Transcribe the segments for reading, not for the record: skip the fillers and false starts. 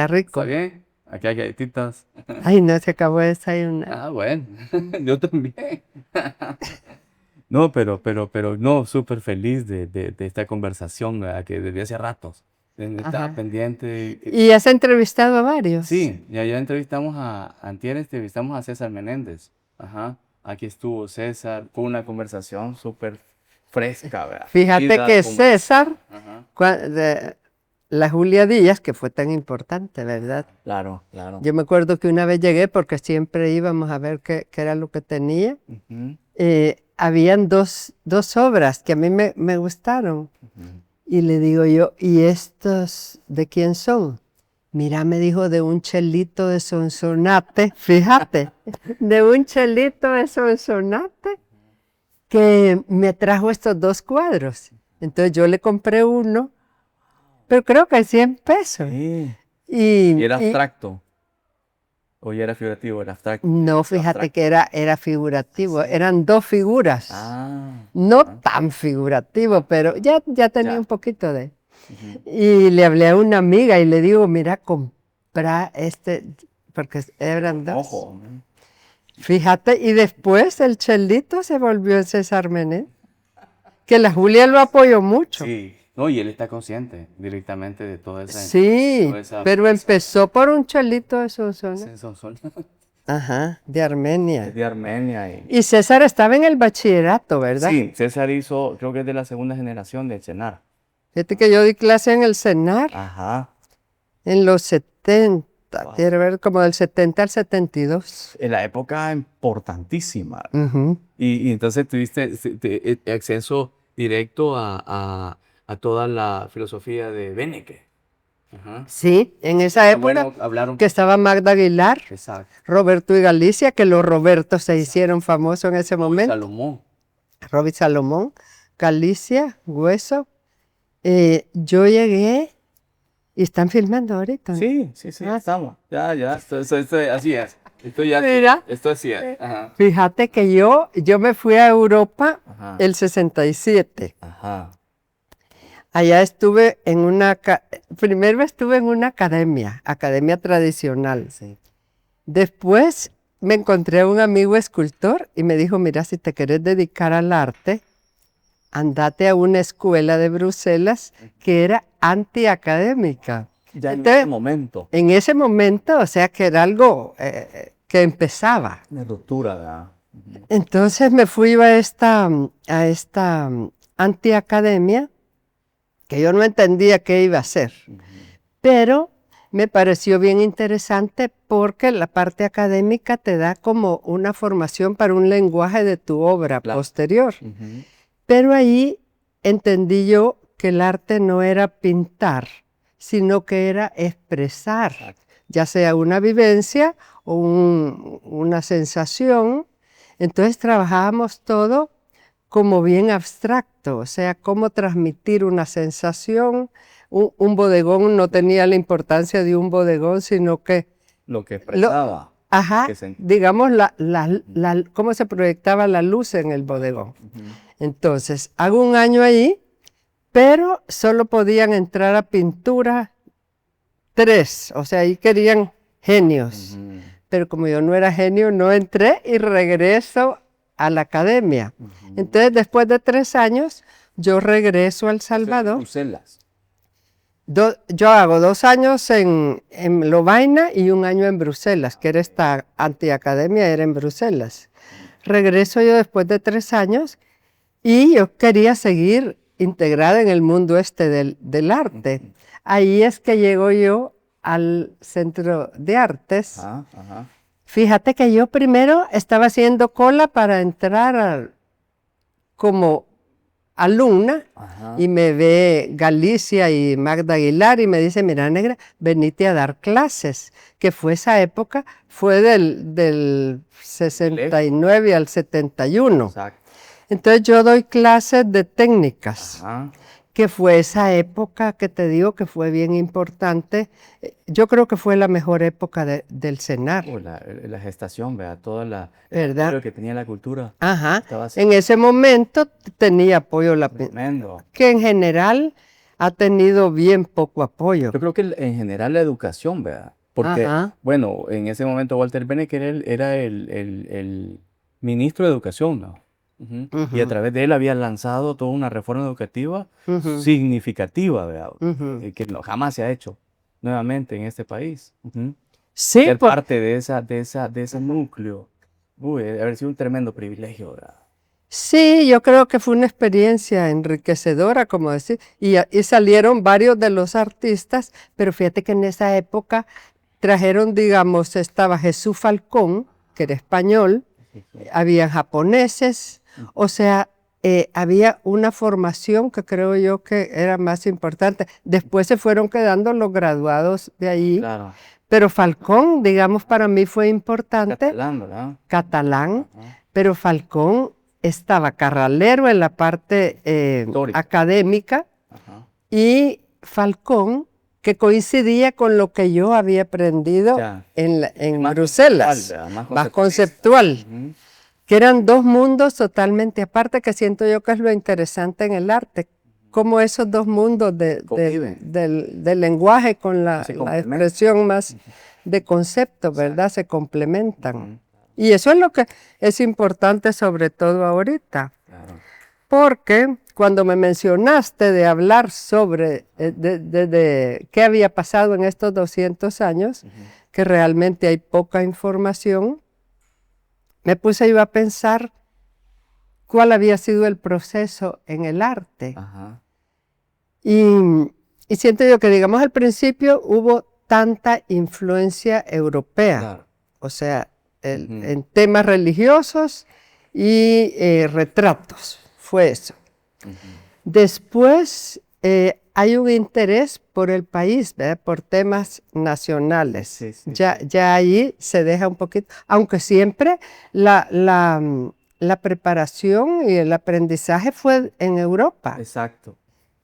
está rico. ¿Está bien? Aquí hay galletitas. Ay, no, se acabó de desayunar. Ah, bueno, yo también. No, pero, no, súper feliz de esta conversación, ¿verdad? Que desde hace ratos estaba Ajá. pendiente. ¿Y has entrevistado a varios? Sí, ya entrevistamos antier entrevistamos a César Menéndez. Ajá, aquí estuvo César, fue una conversación súper fresca, ¿verdad? Fíjate que César, Ajá, la Julia Díaz, que fue tan importante, ¿verdad? claro, claro. Yo me acuerdo que una vez llegué porque siempre íbamos a ver qué era lo que tenía. Ujú, Habían dos obras que a mí me gustaron. ujú. Y le digo yo, ¿y estos de quién son? Mira, me dijo de un chelito de Sonsonate, fíjate, de un chelito de Sonsonate que me trajo estos dos cuadros. Entonces yo le compré uno, pero creo que 100 pesos. Sí. Y, ¿Y era y abstracto? ¿O ya era figurativo? Era abstracto. no, fíjate que era figurativo, Sí. eran dos figuras. Ah, No ah, tan figurativo, pero ya tenía ya. un poquito de... Ujú. Y le hablé a una amiga y le digo, mira, compra este, porque eran dos. Ojo. Fíjate, y después el chelito se volvió en César Menéndez, que la Julia lo apoyó mucho. Sí. No, y él está consciente directamente de toda Sí, toda esa pero belleza. empezó por un chelito de Sonsona. Sí, son Ajá, de es Armenia. de Armenia. Y César estaba en el bachillerato, ¿verdad? Sí, César hizo, creo que es de la segunda generación de Chenar. Fíjate que yo di clase en el CENAR Ajá. en los 70, Wow. quiero ver, como del 70 al 72. En la época importantísima. Ujú. Y entonces tuviste acceso directo a toda la filosofía de Beneke. Ajá. Sí, en esa Qué época bueno hablar un que estaba Magda Aguilar, Exacto. Roberto y Galicia, que los Robertos se hicieron famosos en ese momento. Salomón. Robert Salomón, Galicia, Hueso. Yo llegué y están filmando ahorita. Sí, Ah, estamos. Ya, así es. Mira. Esto así es. Ajá. Fíjate que yo me fui a Europa Ajá. el 67. Ajá. Allá estuve primero estuve en una academia tradicional. Sí. Después me encontré a un amigo escultor y me dijo, mira, si te quieres dedicar al arte, andate a una escuela de Bruselas que era antiacadémica. Ya en Entonces, ese momento. en ese momento, o sea, que era algo que empezaba. Una ruptura, ¿verdad? Ujú. Entonces me fui a esta antiacademia, que yo no entendía qué iba a hacer, Ujú. pero me pareció bien interesante porque la parte académica te da como una formación para un lenguaje de tu obra Claro. posterior. Ujú. Pero ahí entendí yo que el arte no era pintar, sino que era expresar, Exacto. ya sea una vivencia o una sensación. Entonces trabajábamos todo como bien abstracto, o sea, cómo transmitir una sensación. Un bodegón no tenía la importancia de un bodegón, sino que Lo que expresaba. ajá, que se- digamos, cómo se proyectaba la luz en el bodegón. Ujú. Entonces, hago un año allí, pero solo podían entrar a pintura 3, o sea, ahí querían genios. Ujú. Pero como yo no era genio, no entré y regreso a la academia. Ujú. Entonces, después de 3 años, yo regreso a El Salvador. Bruselas. Yo hago 2 años en Lovaina y 1 año en Bruselas, que era esta antiacademia, era en Bruselas. Regreso yo después de 3 años y yo quería seguir integrada en el mundo del arte. Ahí es que llego yo al Centro de Artes. Ajá, ajá. Fíjate que yo primero estaba haciendo cola para entrar como alumna Ajá. y me ve Galicia y Magda Aguilar y me dice, mira negra, venite a dar clases, que fue esa época, fue del 69 al 71. Exacto. Entonces yo doy clases de técnicas, Ajá. que fue esa época que te digo que fue bien importante. Yo creo que fue la mejor época del CENAR, La gestación, vea, el ¿verdad? apoyo que tenía la cultura. Ajá. Estaba así. En ese momento tenía apoyo Tremendo. que en general ha tenido bien poco apoyo. Yo creo que en general la educación, ¿verdad? Porque, Ajá. bueno, en ese momento Walter Benecke era el ministro de Educación, ¿no? Ujú. Y a Ujú, través de él había lanzado toda una reforma educativa ujú, significativa, ¿verdad? ujú. Que jamás se ha hecho nuevamente en este país. Ujú. Sí, Ser parte de ese núcleo, uy, debe haber sido un tremendo privilegio, ¿verdad? sí, yo creo que fue una experiencia enriquecedora, como decir, y salieron varios de los artistas, pero fíjate que en esa época trajeron, digamos, estaba Jesús Falcón, que era español, Sí, sí. habían japoneses, o sea, había una formación que creo yo que era más importante. Después se fueron quedando los graduados de ahí, Claro, pero Falcón, digamos, para mí fue importante, catalán, ¿verdad? catalán, Ajá. pero Falcón estaba carralero en la parte Histórica. académica Ajá. y Falcón, que coincidía con lo que yo había aprendido Ya, en más conceptual, Bruselas, ¿verdad? Más más conceptualista. conceptual, Ujú. que eran dos mundos totalmente aparte, que siento yo que es lo interesante en el arte, cómo esos dos mundos Conviven, del lenguaje con se la complementan. expresión más de concepto, ¿verdad? Se complementan. Ujú. Y eso es lo que es importante sobre todo ahorita. Claro. Porque cuando me mencionaste de hablar sobre de qué había pasado en estos 200 años, Ujú. que realmente hay poca información, me puse yo a pensar cuál había sido el proceso en el arte. Ajá. Y, y siento yo que, digamos, al principio hubo tanta influencia europea, Claro. o sea, Ujú. en temas religiosos y retratos, fue eso. Ujú. Después hay un interés por el país, ¿verdad? Por temas nacionales. Sí, sí, Ya, sí. ya ahí se deja un poquito, aunque siempre la preparación y el aprendizaje fue en Europa, Exacto.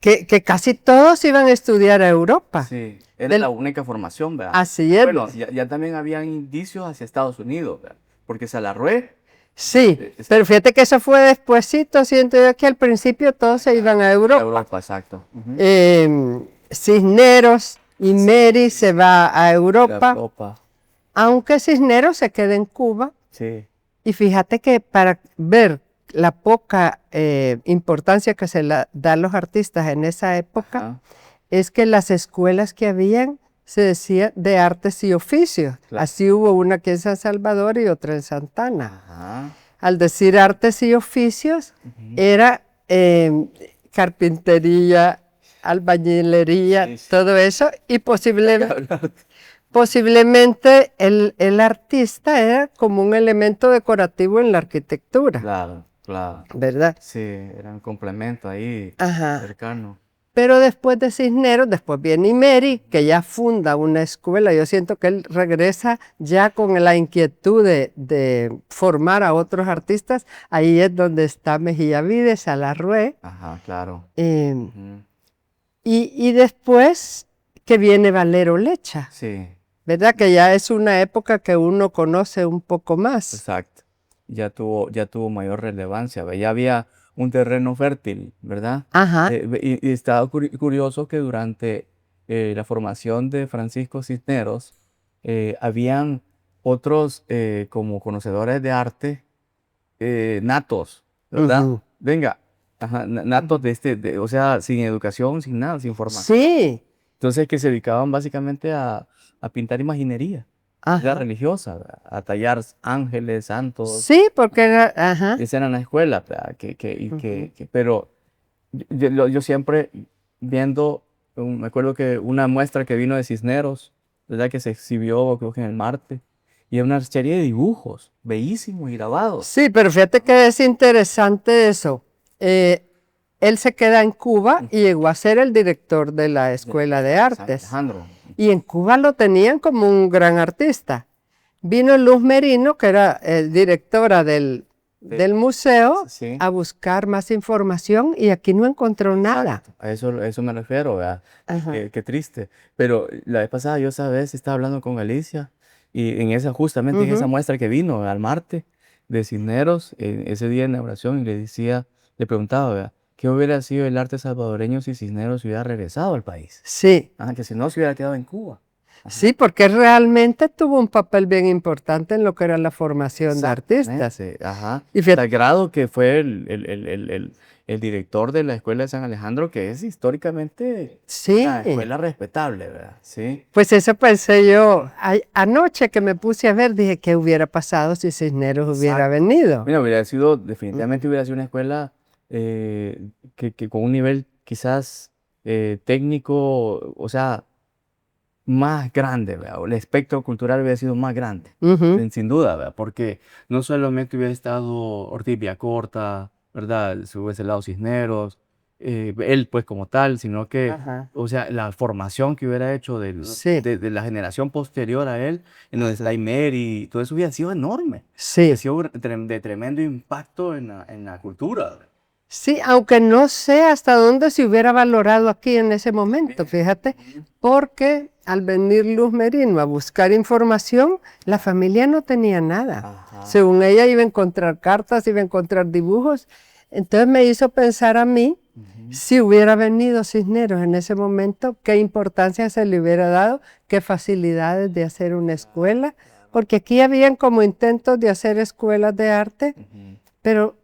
que casi todos iban a estudiar a Europa. Sí, era Del- la única formación, ¿verdad? así es. Bueno, ya también habían indicios hacia Estados Unidos, ¿verdad? Porque Salarrué, Sí, es pero fíjate que eso fue despuesito, siento yo que al principio todos se iban a Europa. Europa, exacto. Ujú. Cisneros y Mary se va a Europa, Europa, aunque Cisneros se queda en Cuba. sí. Y fíjate que para ver la poca importancia que se da a los artistas en esa época, Ajá, es que las escuelas que habían se decía de artes y oficios. claro. Así hubo una aquí en San Salvador y otra en Santana. Ajá. Al decir artes y oficios, Ujú. era carpintería, albañilería, Sí, sí. todo eso, y Hablar. posiblemente el artista era como un elemento decorativo en la arquitectura, Claro, claro. ¿verdad? Sí, era un complemento ahí Ajá. cercano. Pero después de Cisneros, después viene Imeri, que ya funda una escuela. Yo siento que él regresa ya con la inquietud de formar a otros artistas. Ahí es donde está Mejía Vides, Salarrué. Ajá, claro. eh, Ujú. y después que viene Valero Lecha, Sí, ¿verdad? Que ya es una época que uno conoce un poco más. exacto. Ya tuvo mayor relevancia, ¿ve? Ya había un terreno fértil, ¿verdad? Ajá. Y estaba curioso que durante la formación de Francisco Cisneros, habían otros como conocedores de arte natos, ¿verdad? Ujú. Venga, ajá, natos o sea, sin educación, sin nada, sin formación. Sí. Entonces que se dedicaban básicamente a pintar imaginería, era Ajá. religiosa, ¿verdad? A tallar ángeles, santos. Sí, porque era, ajá. Esa era la escuela, ¿verdad? Ujú. Pero yo siempre viendo, me acuerdo que una muestra que vino de Cisneros, ¿verdad? Que se exhibió, creo que en el Marte, y era una serie de dibujos, bellísimos y grabados. Sí, pero fíjate que es interesante eso. Eh, él se queda en Cuba y llegó a ser el director de la Escuela de San Artes. Alejandro. Y en Cuba lo tenían como un gran artista. Vino Luz Merino, que era directora del museo, Sí. a buscar más información y aquí no encontró nada. Exacto, a eso me refiero, ¿verdad? Ajá. Qué triste. Pero la vez pasada yo, sabes, estaba hablando con Alicia y justamente en esa Ujú. muestra que vino al Marte de Cisneros, ese día en la oración, y le preguntaba, ¿verdad? ¿qué hubiera sido el arte salvadoreño si Cisneros hubiera regresado al país? Sí, Que si no se hubiera quedado en Cuba. sí, porque realmente tuvo un papel bien importante en lo que era la formación de artistas. Exactamente, ajá. Y fíjate, Tal grado que fue el director de la Escuela de San Alejandro, que es históricamente sí, una escuela respetable, ¿verdad? Sí. pues eso pensé yo. Anoche que me puse a ver, dije, ¿qué hubiera pasado si Cisneros hubiera Exacto. venido? Mira, hubiera sido, definitivamente hubiera sido una escuela que con un nivel quizás técnico, o sea, más grande, ¿verdad? El espectro cultural hubiera sido más grande, Ujú, sin duda, ¿verdad? Porque no solamente hubiera estado Ortiz Villacorta, ¿verdad? Se hubiese lado Cisneros, él pues como tal, sino que, ajá, o sea, la formación que hubiera hecho sí, de la generación posterior a él, en donde está Imeri y todo eso hubiera sido enorme, hubiera sí. sido de tremendo impacto en la cultura, ¿verdad? Sí, aunque no sé hasta dónde se hubiera valorado aquí en ese momento, fíjate, porque al venir Luz Merino a buscar información, la familia no tenía nada. Ajá. Según ella iba a encontrar cartas, iba a encontrar dibujos. Entonces me hizo pensar a mí, si hubiera venido Cisneros en ese momento, qué importancia se le hubiera dado, qué facilidades de hacer una escuela, porque aquí habían como intentos de hacer escuelas de arte, pero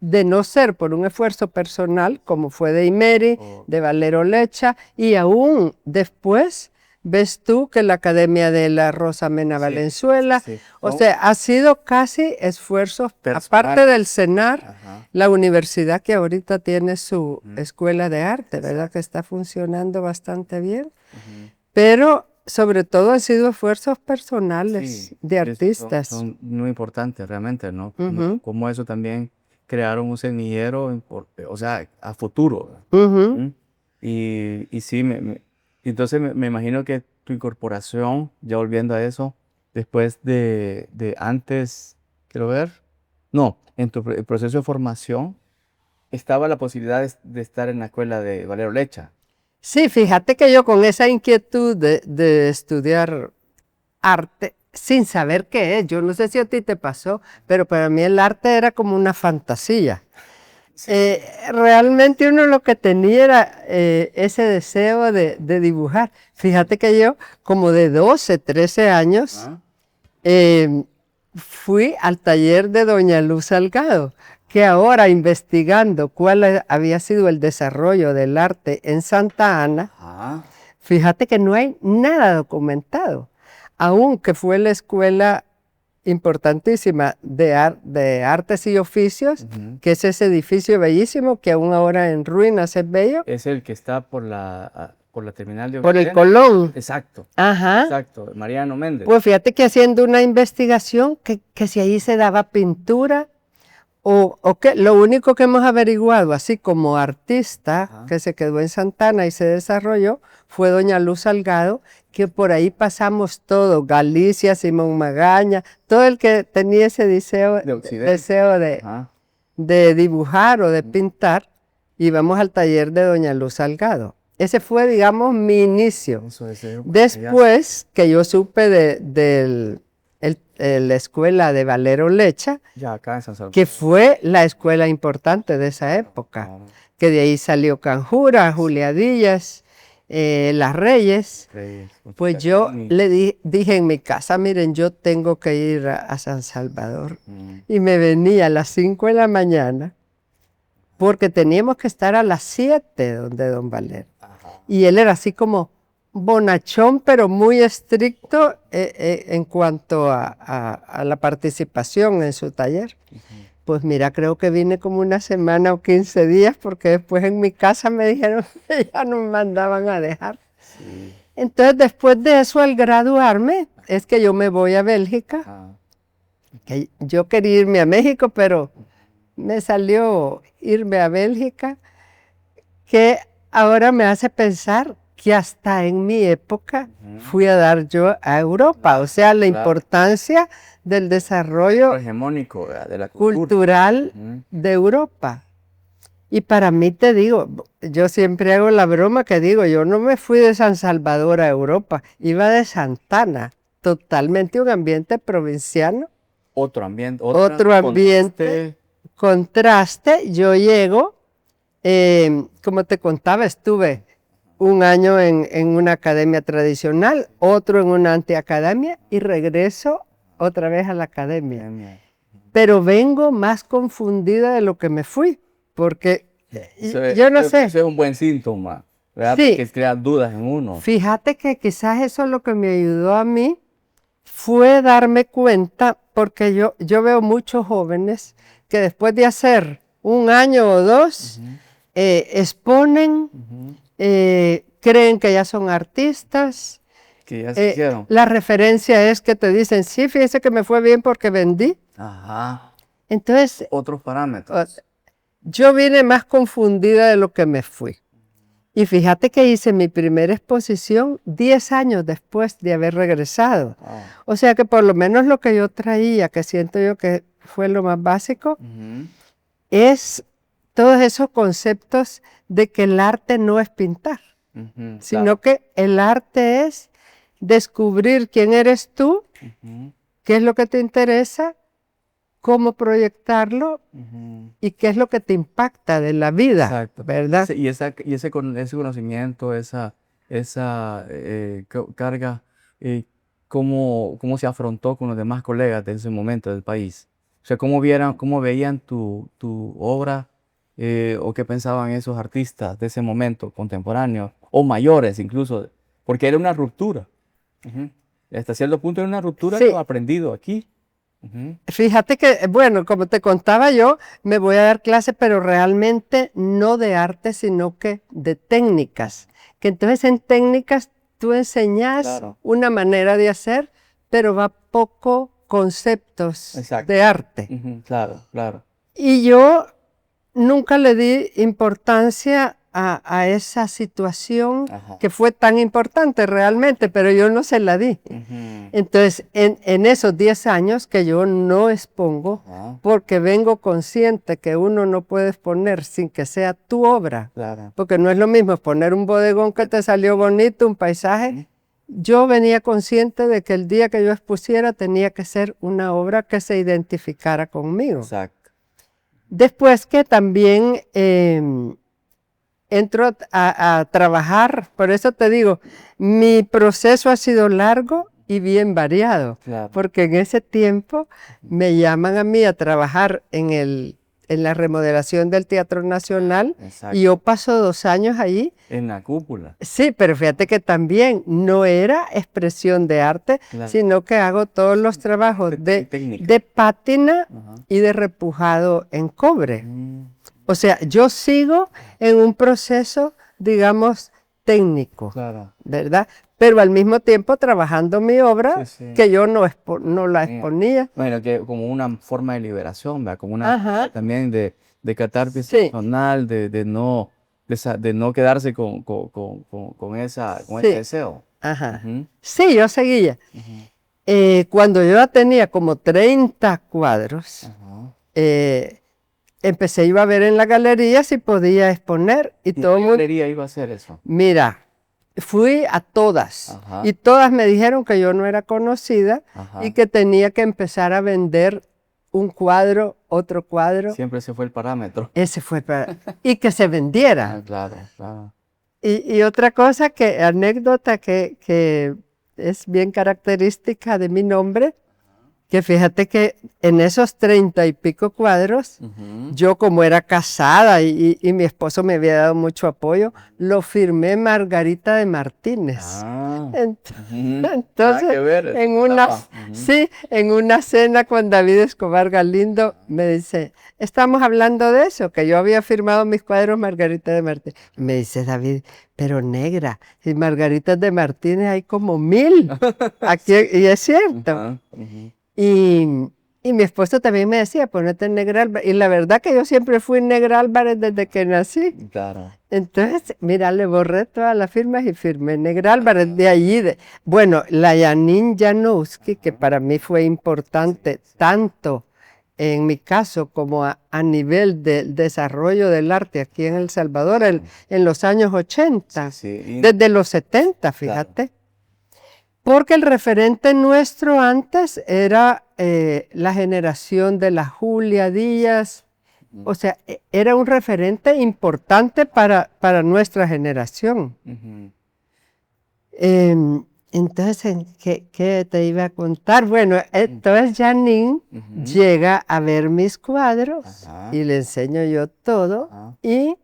de no ser por un esfuerzo personal, como fue de Imeri, de Valero Lecha, y aún después ves tú que la Academia de la Rosa Mena Valenzuela, Sí. o sea, ha sido casi esfuerzos, aparte Personal. del CENAR, Ajá. la universidad que ahorita tiene su escuela de arte, ¿verdad? Que está funcionando bastante bien, pero sobre todo han sido esfuerzos personales Sí, de artistas. son muy importantes realmente, ¿no? Ujú, Como eso también crearon un semillero, o sea, a futuro, ¿verdad? ujú. ¿Mm? Y sí, entonces me imagino que tu incorporación, ya volviendo a eso, después de antes, quiero ver, no, en tu proceso de formación estaba la posibilidad de estar en la escuela de Valero Lecha. Sí, fíjate que yo con esa inquietud de estudiar arte, sin saber qué es, yo no sé si a ti te pasó, pero para mí el arte era como una fantasía. Realmente uno lo que tenía era ese deseo de dibujar. Fíjate que yo, como de 12, 13 años, Ah, fui al taller de doña Luz Salgado, que ahora investigando cuál había sido el desarrollo del arte en Santa Ana, ajá. fíjate que no hay nada documentado, aunque fue la escuela importantísima de artes y oficios, Ujú. que es ese edificio bellísimo que aún ahora en ruinas es bello, Es el que está por la terminal de por el Occidente. Colón. Exacto, Ajá. exacto, Mariano Méndez. Pues fíjate que haciendo una investigación, que si ahí se daba pintura, o que lo único que hemos averiguado, así como artista, Ajá. que se quedó en Santana y se desarrolló, fue doña Luz Salgado, que por ahí pasamos todo, Galicia, Simón Magaña, todo el que tenía ese De Occidente. deseo Ajá. de dibujar o de pintar, íbamos al taller de doña Luz Salgado. Ese fue, digamos, mi inicio. Eso es allá. Después que yo supe de la escuela de Valero Lecha, Ya acá en San Salvador. que fue la escuela importante de esa época, Claro. que de ahí salió Canjura, Julia Díaz, Las Reyes. Reyes, Pues yo Constantini. le dije en mi casa, miren, yo tengo que ir a San Salvador. Mm. Y me venía a las 5 de la mañana, porque teníamos que estar a las 7 donde don Valero. Ajá. Y él era así como bonachón, pero muy estricto en cuanto a la participación en su taller. Pues mira, creo que vine como una semana o 15 días, porque después en mi casa me dijeron que ya no me mandaban a dejar. Sí. Entonces, después de eso, al graduarme, es que yo me voy a Bélgica, Ah, que yo quería irme a México, pero me salió irme a Bélgica, que ahora me hace pensar que hasta en mi época fui a dar yo a Europa, o sea, la claro. importancia del desarrollo hegemónico, ¿verdad? De la cultura. cultural Ujú. de Europa. Y para mí te digo, yo siempre hago la broma que digo, yo no me fui de San Salvador a Europa, iba de Santana, totalmente un ambiente provinciano, Otro ambiente, otro ambiente, contraste, yo llego Como te contaba, estuve un año en una academia tradicional, otro en una antiacademia y regreso otra vez a la academia. Pero vengo más confundida de lo que me fui, porque yo no sé. Eso es un buen síntoma, ¿verdad? Sí. Porque crea dudas en uno. Fíjate que quizás eso lo que me ayudó a mí fue darme cuenta, porque yo veo muchos jóvenes que después de hacer un año o dos, exponen, creen que ya son artistas. Que ya se hicieron. La referencia es que te dicen, sí, fíjese que me fue bien porque vendí. Ajá. Entonces, Otros parámetros. yo vine más confundida de lo que me fui. Y fíjate que hice mi primera exposición 10 años después de haber regresado. Wow. O sea que por lo menos lo que yo traía, que siento yo que fue lo más básico, es todos esos conceptos de que el arte no es pintar, sino que el arte es descubrir quién eres tú, qué es lo que te interesa, cómo proyectarlo y qué es lo que te impacta de la vida. Exacto. ¿Verdad? Y ese conocimiento, esa carga, ¿cómo se afrontó con los demás colegas de ese momento del país? O sea, ¿cómo veían tu obra o qué pensaban esos artistas de ese momento, contemporáneos o mayores incluso? Porque era una ruptura. Hasta cierto punto era una ruptura Sí. que he aprendido aquí. Fíjate que, bueno, como te contaba yo, me voy a dar clase, pero realmente no de arte, sino que de técnicas. Que entonces en técnicas tú enseñas una manera de hacer, pero va poco conceptos de arte. Claro, claro. Y yo nunca le di importancia a esa situación que fue tan importante realmente, pero yo no se la di. Entonces, en esos 10 años que yo no expongo, porque vengo consciente que uno no puede exponer sin que sea tu obra, porque no es lo mismo exponer un bodegón que te salió bonito, un paisaje. Yo venía consciente de que el día que yo expusiera tenía que ser una obra que se identificara conmigo. Exacto. Después que también entro a trabajar, por eso te digo, mi proceso ha sido largo y bien variado, porque en ese tiempo me llaman a mí a trabajar en la remodelación del Teatro Nacional. Exacto. Y yo paso 2 años allí. En la cúpula. Sí, pero fíjate que también no era expresión de arte, sino que hago todos los trabajos de pátina y de repujado en cobre. O sea, yo sigo en un proceso, digamos, técnico, ¿verdad? Pero al mismo tiempo trabajando mi obra, que yo no la exponía. Bueno, que como una forma de liberación, ¿verdad? Como una también de catarsis personal, de no quedarse con ese deseo. Sí, yo seguía. Cuando yo ya tenía como 30 cuadros, empecé, iba a ver en la galería si podía exponer. ¿Y todo qué galería iba a hacer eso? Mira, fui a todas y todas me dijeron que yo no era conocida y que tenía que empezar a vender un cuadro, otro cuadro. Siempre ese fue el parámetro. Ese fue el parámetro. Y que se vendiera. Claro, claro. Y otra cosa, anécdota que es bien característica de mi nombre, que fíjate que en esos 30 y pico cuadros, yo como era casada y mi esposo me había dado mucho apoyo, lo firmé Margarita de Martínez. Entonces, en una cena con David Escobar Galindo, me dice, estamos hablando de eso, que yo había firmado mis cuadros Margarita de Martínez. Y me dice David, pero negra, y Margaritas de Martínez hay como 1000. Aquí, y es cierto. Y mi esposo también me decía, ponete Negra Álvarez. Y la verdad que yo siempre fui Negra Álvarez desde que nací. Claro. Entonces, mira, le borré todas las firmas y firmé Negra Álvarez. De allí, bueno, la Janine Janowski, que para mí fue importante, tanto en mi caso como a nivel del desarrollo del arte aquí en El Salvador, en los años 80, desde los 70, fíjate. Porque el referente nuestro antes era la generación de la Julia Díaz O sea, era un referente importante para nuestra generación. Entonces, ¿qué te iba a contar? Bueno, entonces Janine llega a ver mis cuadros y le enseño yo todo. Y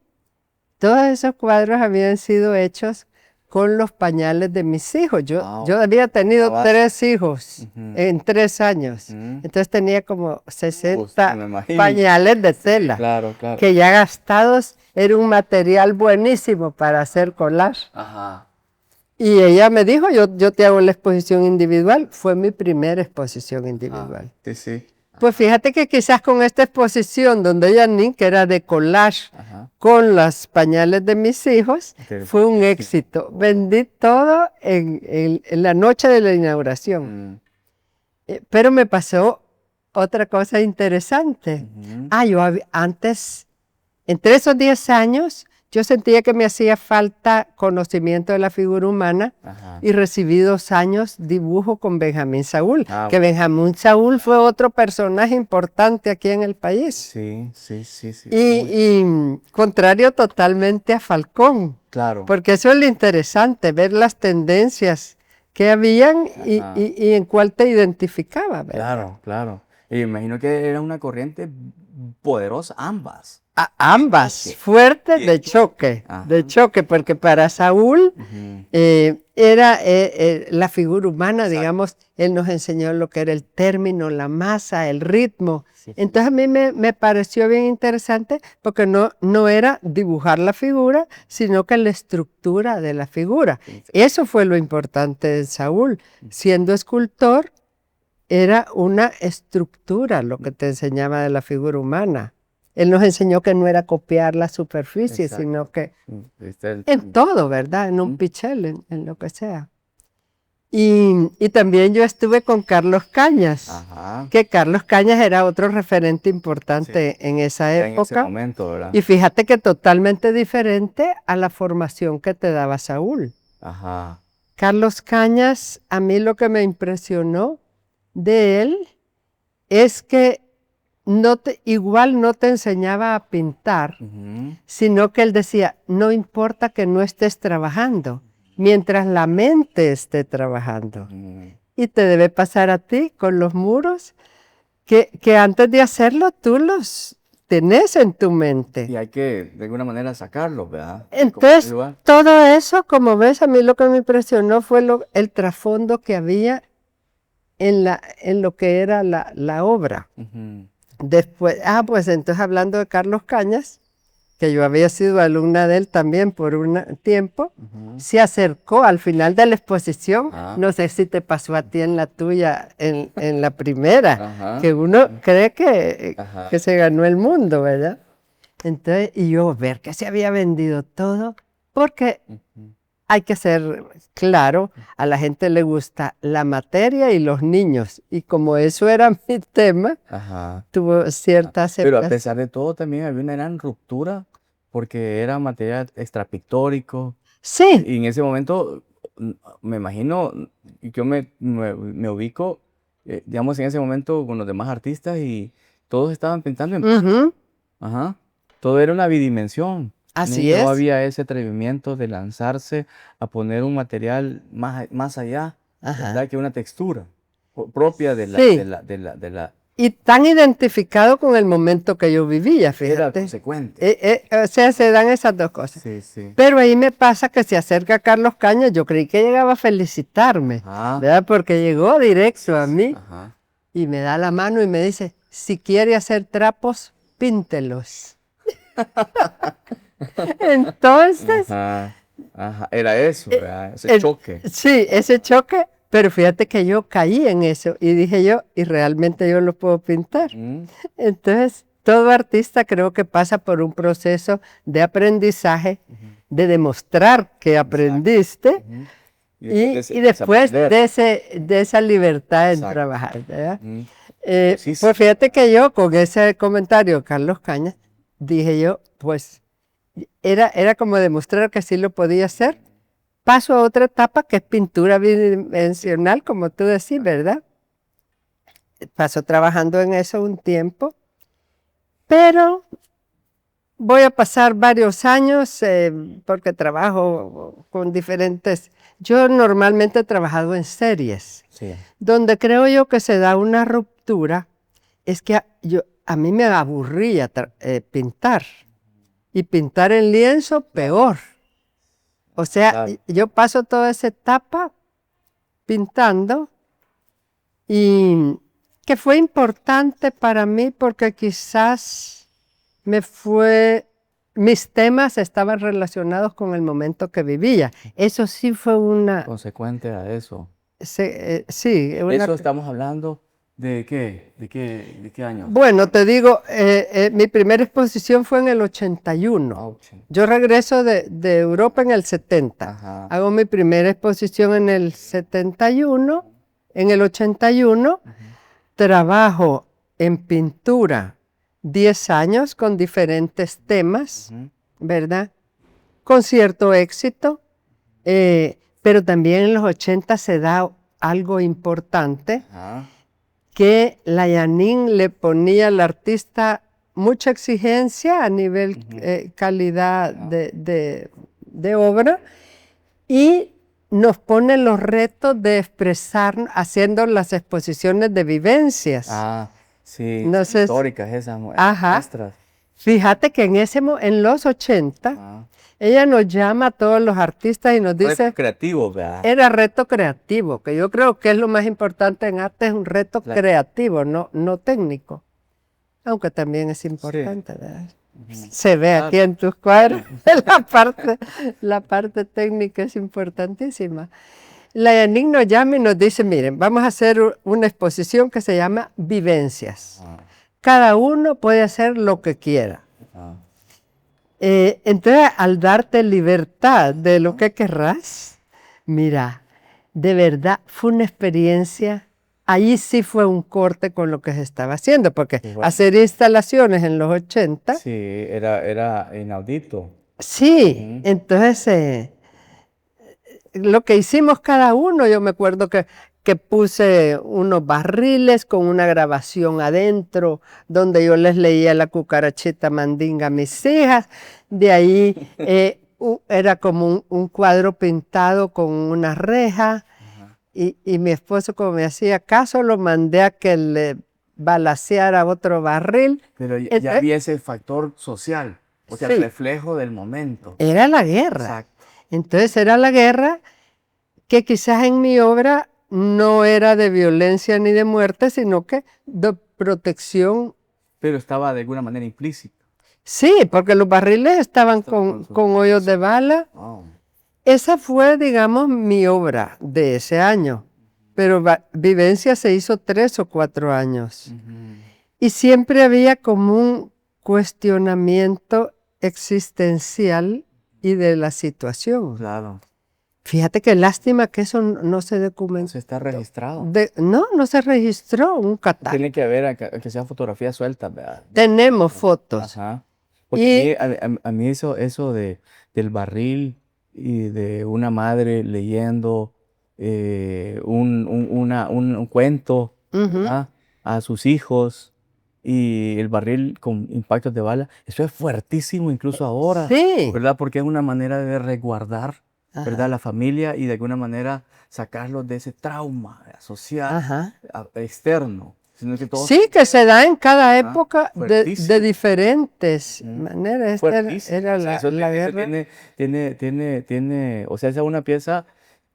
todos esos cuadros habían sido hechos con los pañales de mis hijos. Yo había tenido 3 hijos en 3 años. Entonces tenía como 60 pañales de tela. Claro, claro. Que ya gastados era un material buenísimo para hacer collage. Y ella me dijo, yo te hago la exposición individual. Fue mi primera exposición individual. Sí. Pues fíjate que quizás con esta exposición donde Janine, que era de collage con las pañales de mis hijos, fue un éxito. Vendí todo en la noche de la inauguración. Pero me pasó otra cosa interesante. Yo antes, entre esos 10 años, yo sentía que me hacía falta conocimiento de la figura humana y recibí 2 años dibujo con Benjamín Saúl, que Benjamín Saúl fue otro personaje importante aquí en el país. Sí. Y contrario totalmente a Falcón. Claro. Porque eso es lo interesante, ver las tendencias que habían y en cuál te identificaba, ¿verdad? Claro. Y me imagino que era una corriente poderosa, ambas. Ambas, fuertes de choque, porque para Saúl era la figura humana, digamos, él nos enseñó lo que era el término, la masa, el ritmo. Entonces a mí me pareció bien interesante porque no era dibujar la figura, sino que la estructura de la figura. Eso fue lo importante de Saúl. Siendo escultor, era una estructura lo que te enseñaba de la figura humana. Él nos enseñó que no era copiar la superficie, sino que en todo, ¿verdad? En un pichel, en lo que sea. Y también yo estuve con Carlos Cañas, que Carlos Cañas era otro referente importante en esa época. En ese momento, ¿verdad? Y fíjate que totalmente diferente a la formación que te daba Saúl. Carlos Cañas, a mí lo que me impresionó de él es que igual no te enseñaba a pintar, sino que él decía, no importa que no estés trabajando, mientras la mente esté trabajando. Y te debe pasar a ti con los muros, que antes de hacerlo tú los tenés en tu mente. Y hay que, de alguna manera, sacarlos, ¿verdad? Entonces, todo eso, como ves, a mí lo que me impresionó fue el trasfondo que había en lo que era la obra. Después, pues entonces hablando de Carlos Cañas, que yo había sido alumna de él también por un tiempo, se acercó al final de la exposición, no sé si te pasó a ti en la tuya, en la primera, que uno cree que se ganó el mundo, ¿verdad? Entonces, y yo ver que se había vendido todo, porque hay que ser claro, a la gente le gusta la materia y los niños. Y como eso era mi tema, tuvo cierta aceptación. Pero a pesar de todo también había una gran ruptura porque era material extrapictórico. Sí. Y en ese momento, me imagino, yo me ubico, digamos, en ese momento con los demás artistas y todos estaban pintando en... Todo era una bidimensión. Así es. No había ese atrevimiento de lanzarse a poner un material más allá, ¿verdad? Que una textura propia de la... Y tan identificado con el momento que yo vivía, fíjate. Era consecuente. O sea, se dan esas dos cosas. Sí. Pero ahí me pasa que se acerca Carlos Cañas, yo creí que llegaba a felicitarme, ¿verdad? Porque llegó directo a mí y me da la mano y me dice, si quiere hacer trapos, píntelos. Entonces... Era eso, ¿verdad? Ese choque. Sí, ese choque, pero fíjate que yo caí en eso y dije yo, y realmente yo lo puedo pintar. Entonces, todo artista creo que pasa por un proceso de aprendizaje, de demostrar que aprendiste y después de esa libertad en trabajar, ¿verdad? Pues fíjate que yo con ese comentario de Carlos Cañas, dije yo, pues era como demostrar que sí lo podía hacer. Paso a otra etapa que es pintura bidimensional, como tú decís, ¿verdad? Paso trabajando en eso un tiempo, Pero voy a pasar varios años porque trabajo con diferentes. Yo normalmente he trabajado en series, Sí. donde creo yo que se da una ruptura. Es que a mí me aburría pintar. Y pintar en lienzo, peor. O sea, Claro. yo paso toda esa etapa pintando y que fue importante para mí porque quizás mis temas estaban relacionados con el momento que vivía. Eso sí fue Consecuente a eso. sí, Eso estamos hablando de qué, de qué año. Bueno, te digo, mi primera exposición fue en el 81. Ouch. Yo regreso de Europa en el 70. Ajá. Hago mi primera exposición en el 71. En el 81 trabajo en pintura 10 años con diferentes temas, ¿verdad? Con cierto éxito, pero también en los 80 se da algo importante, Ajá. que la Yanin le ponía al artista mucha exigencia a nivel calidad de obra y nos pone los retos de expresar haciendo las exposiciones de vivencias. Ah, sí, Entonces, históricas esas ajá. muestras. Fíjate que en los 80 Ah. ella nos llama a todos los artistas y nos dice, Retos creativos, ¿verdad? era reto creativo, que yo creo que es lo más importante en arte, es un reto creativo, no técnico. Aunque también es importante, ¿verdad? Se ve aquí en tus cuadros, la parte técnica es importantísima. La Yanin nos llama y nos dice, miren, vamos a hacer una exposición que se llama Vivencias. Cada uno puede hacer lo que quiera. Entonces, al darte libertad de lo que querrás, mira, de verdad fue una experiencia, ahí sí fue un corte con lo que se estaba haciendo, porque Bueno. hacer instalaciones en los 80. Sí, era inaudito. Sí, entonces lo que hicimos cada uno, yo me acuerdo que puse unos barriles con una grabación adentro, donde yo les leía La cucarachita mandinga a mis hijas. De ahí era como un cuadro pintado con una reja. Y mi esposo, como me hacía caso, lo mandé a que le balaceara otro barril. Pero ya había ese factor social, o sea, Sí. el reflejo del momento. Era la guerra. Exacto. Entonces era la guerra que quizás en mi obra no era de violencia ni de muerte, sino que de protección. Pero estaba de alguna manera implícito. Sí, porque los barriles estaban con hoyos de bala. Wow. Esa fue, digamos, mi obra de ese año. Pero Vivencia se hizo 3 o 4 años. Y siempre había como un cuestionamiento existencial y de la situación. Claro. Fíjate qué lástima que eso no se documentó. Se está registrado. No se registró un catálogo. Tiene que haber, que sea fotografía suelta, ¿verdad? Tenemos fotos. Ajá. Porque a mí eso del barril y de una madre leyendo un cuento a sus hijos y el barril con impactos de bala, eso es fuertísimo incluso ahora, Sí. ¿verdad? Porque es una manera de resguardar, ¿verdad? La familia y de alguna manera sacarlos de ese trauma social externo. Sino que todos, Sí, que se da en cada época de fuertísimo. diferentes maneras. Esta Fuertísimo. era O sea, la eso guerra. tiene, o sea, esa es una pieza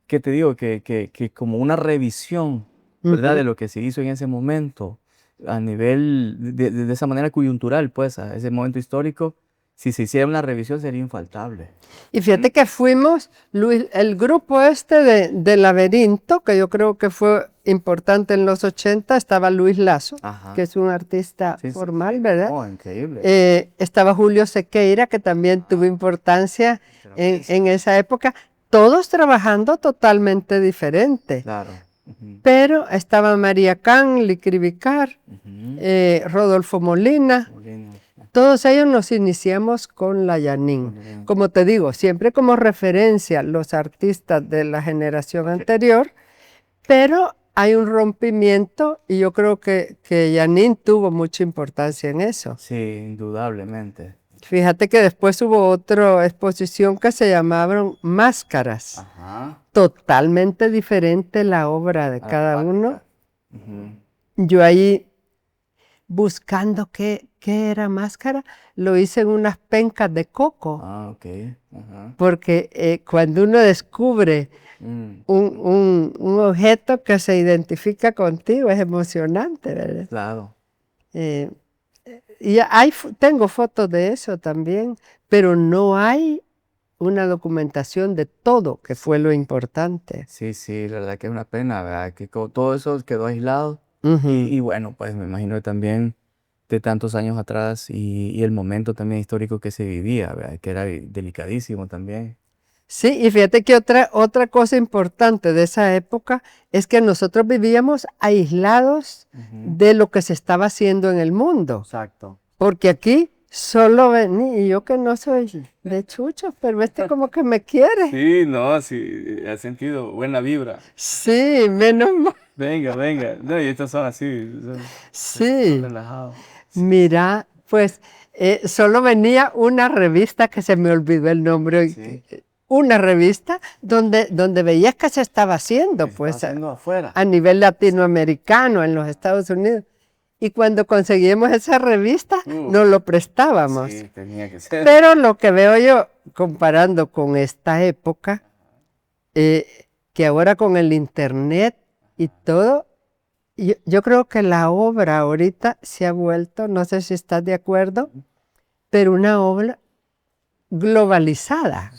que te digo, que como una revisión, ¿verdad? De lo que se hizo en ese momento, a nivel, de esa manera coyuntural, pues, a ese momento histórico, si se hiciera una revisión sería infaltable. Y fíjate que fuimos, el grupo de Laberinto, que yo creo que fue importante en los 80, estaba Luis Lazo, que es un artista formal, ¿verdad? Oh, increíble. Estaba Julio Sequeira, que también tuvo importancia en esa época, todos trabajando totalmente diferente. Claro. Pero estaba María Can, Licri Vicar, Rodolfo Molina. Todos ellos nos iniciamos con la Yanin. Como te digo, siempre como referencia los artistas de la generación anterior, pero hay un rompimiento y yo creo que Janine tuvo mucha importancia en eso. Sí, indudablemente. Fíjate que después hubo otra exposición que se llamaron Máscaras. Ajá. Totalmente diferente la obra de cada uno. Ujú. Yo ahí buscando qué era máscara, lo hice en unas pencas de coco, Ah, ok. Ajá. porque cuando uno descubre Mm, un objeto que se identifica contigo es emocionante, ¿verdad? claro. Eh, y tengo fotos de eso también, pero no hay una documentación de todo, que fue lo importante. Sí, sí, la verdad que es una pena, ¿verdad? Que todo eso quedó aislado. Ujú. Y bueno, pues me imagino que también de tantos años atrás y el momento también histórico que se vivía, ¿verdad? Que era delicadísimo también. Sí, y fíjate que otra cosa importante de esa época es que nosotros vivíamos aislados Ujú. de lo que se estaba haciendo en el mundo, Exacto. porque aquí solo venía, y yo que no soy de chucho, pero este como que me quiere. Sí, no, sí, ha sentido buena vibra. Sí, menos mal. Venga, venga. No, y estos son así, son Sí, relajados. mira, pues solo venía una revista que se me olvidó el nombre hoy, Sí. una revista donde veías que se estaba haciendo, Está pues haciendo afuera. a nivel latinoamericano en los Estados Unidos. Y cuando conseguimos esa revista, nos lo prestábamos. Sí, tenía que ser. Pero lo que veo yo, comparando con esta época, que ahora con el internet y todo, yo creo que la obra ahorita se ha vuelto, no sé si estás de acuerdo, pero una obra globalizada.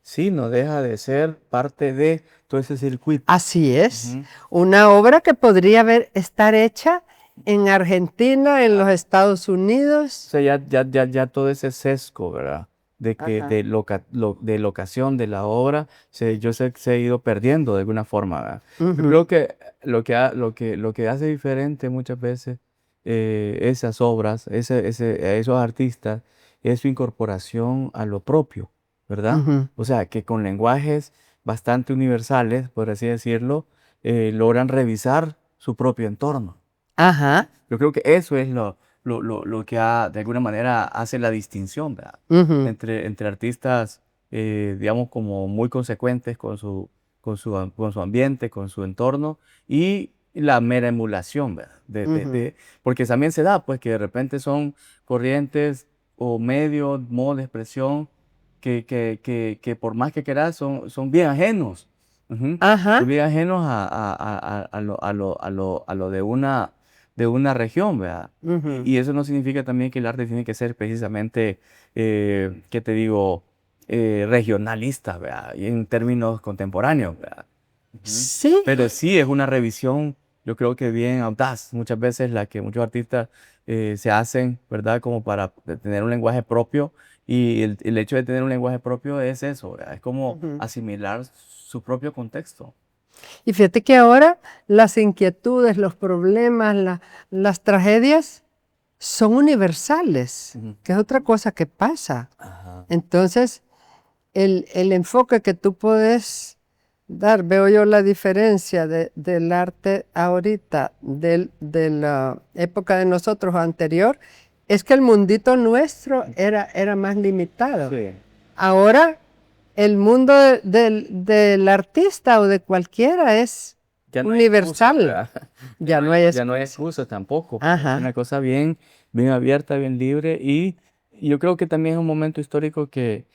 Sí, no deja de ser parte de todo ese circuito. Así es, Ujú. una obra que podría estar hecha en Argentina, en los Estados O Unidos. sea, ya todo ese sesgo, ¿verdad? De que Ajá. de locación de la obra, se ha ido perdiendo de alguna forma, ¿verdad? Yo Ujú. creo que lo que hace diferente muchas veces esas obras, a esos artistas, es su incorporación a lo propio, ¿verdad? Ujú. O sea, que con lenguajes bastante universales, por así decirlo, logran revisar su propio entorno. Ajá. Yo creo que eso es lo que de alguna manera hace la distinción, ¿verdad? Ujú. Entre artistas, digamos, como muy consecuentes con su ambiente, con su entorno, y la mera emulación, ¿verdad? Ujú. Porque también se da, pues, que de repente son corrientes o medios, modos de expresión que por más que quieras, son bien ajenos. Ujú. Son Ajá. bien ajenos a lo de una región, ¿verdad? Ujú. Y eso no significa también que el arte tiene que ser precisamente, ¿qué te digo? Regionalista, ¿verdad? Y en términos contemporáneos, ¿verdad? Ujú. Sí. Pero sí es una revisión, yo creo que bien audaz, muchas veces la que muchos artistas se hacen, ¿verdad? Como para tener un lenguaje propio. Y el hecho de tener un lenguaje propio es eso, ¿verdad? Es como Ujú. asimilar su propio contexto. Y fíjate que ahora las inquietudes, los problemas, las tragedias son universales, Ujú. que es otra cosa que pasa. Ajá. Entonces, el enfoque que tú puedes dar, veo yo la diferencia del arte ahorita, de la época de nosotros anterior, es que el mundito nuestro era más limitado. Sí. Ahora, el mundo del artista o de cualquiera es Ya no hay excusa, universal. ¿verdad? Ya no hay Ya no hay excusa. excusa tampoco. Es Ajá. una cosa bien, bien abierta, bien libre. Y yo creo que también es un momento histórico que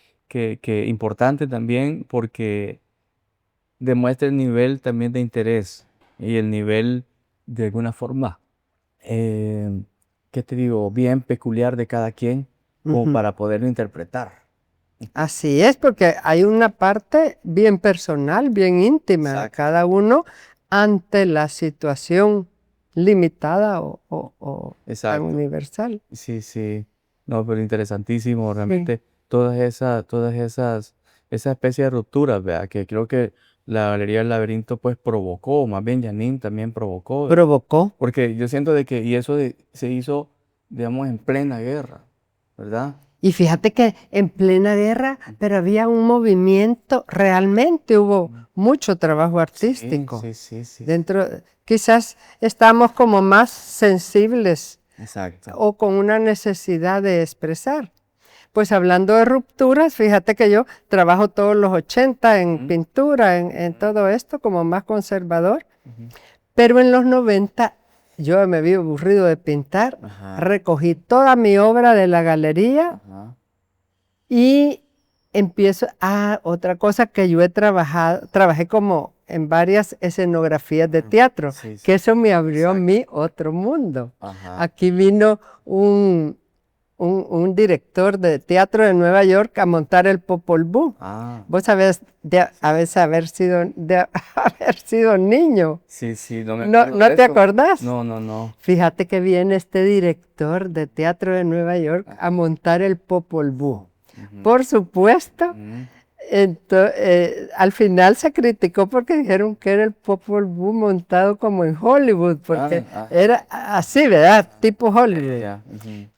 importante también porque demuestra el nivel también de interés y el nivel de alguna forma, eh, ¿qué te digo? Bien peculiar de cada quien como Ujú. para poderlo interpretar. Así es, porque hay una parte bien personal, bien íntima de Exacto. cada uno ante la situación limitada o tan Exacto. universal. Sí, sí. No, pero interesantísimo, Sí. realmente esa especie de rupturas, ¿verdad? Que creo que la Galería del Laberinto pues provocó, más bien Janine también provocó, Provocó. porque yo siento de que, y eso se hizo, digamos, en plena guerra, ¿verdad? Y fíjate que en plena guerra, pero había un movimiento, realmente hubo mucho trabajo artístico. Sí. Dentro, quizás estamos como más sensibles Exacto. o con una necesidad de expresar. Pues hablando de rupturas, fíjate que yo trabajo todos los 80 en pintura, en todo esto, como más conservador, pero en los 90 yo me vi aburrido de pintar, recogí toda mi obra de la galería y empiezo otra cosa que yo trabajé como en varias escenografías de teatro, que eso me abrió a mí otro mundo. Aquí vino un director de teatro de Nueva York a montar el Popol Vuh. Vos sabés de haber sido niño. Sí, ¿No te acordás? No. Fíjate que viene este director de teatro de Nueva York a montar el Popol Vuh. Por supuesto, al final se criticó porque dijeron que era el Popol Vuh montado como en Hollywood, porque era así, ¿verdad? Tipo Hollywood.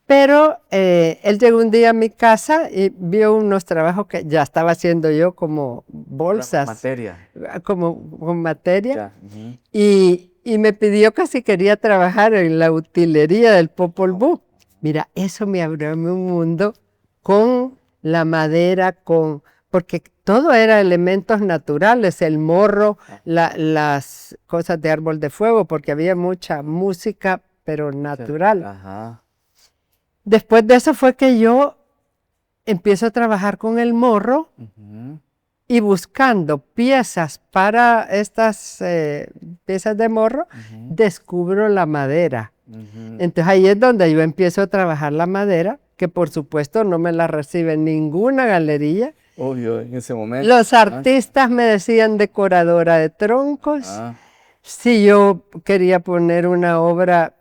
Pero él llegó un día a mi casa y vio unos trabajos que ya estaba haciendo yo como bolsas. Con materia. Y me pidió que si quería trabajar en la utilería del Popol Vuh. Mira, eso me abrió un mundo con la madera, porque todo era elementos naturales, el morro, las cosas de árbol de fuego, porque había mucha música, pero natural. Después de eso fue que yo empiezo a trabajar con el morro y buscando piezas para estas piezas de morro, descubro la madera. Entonces ahí es donde yo empiezo a trabajar la madera, que por supuesto no me la recibe ninguna galería. Obvio, en ese momento. Los artistas me decían decoradora de troncos. Si yo quería poner una obra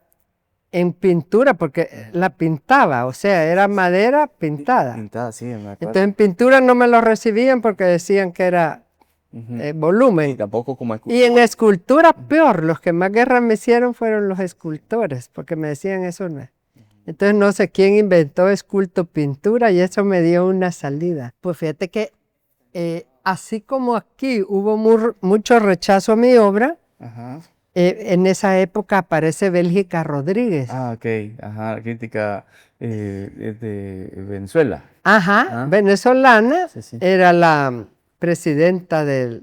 en pintura, porque la pintaba, o sea, era madera pintada. Pintada, sí, me acuerdo. Entonces en pintura no me lo recibían porque decían que era volumen. Y tampoco como escultura. Y en escultura peor, los que más guerra me hicieron fueron los escultores, porque me decían eso no es. Entonces no sé quién inventó escultopintura y eso me dio una salida. Pues fíjate que así como aquí hubo mucho rechazo a mi obra, en esa época aparece Bélgica Rodríguez. Ok, la crítica de Venezuela. Venezolana, era la presidenta de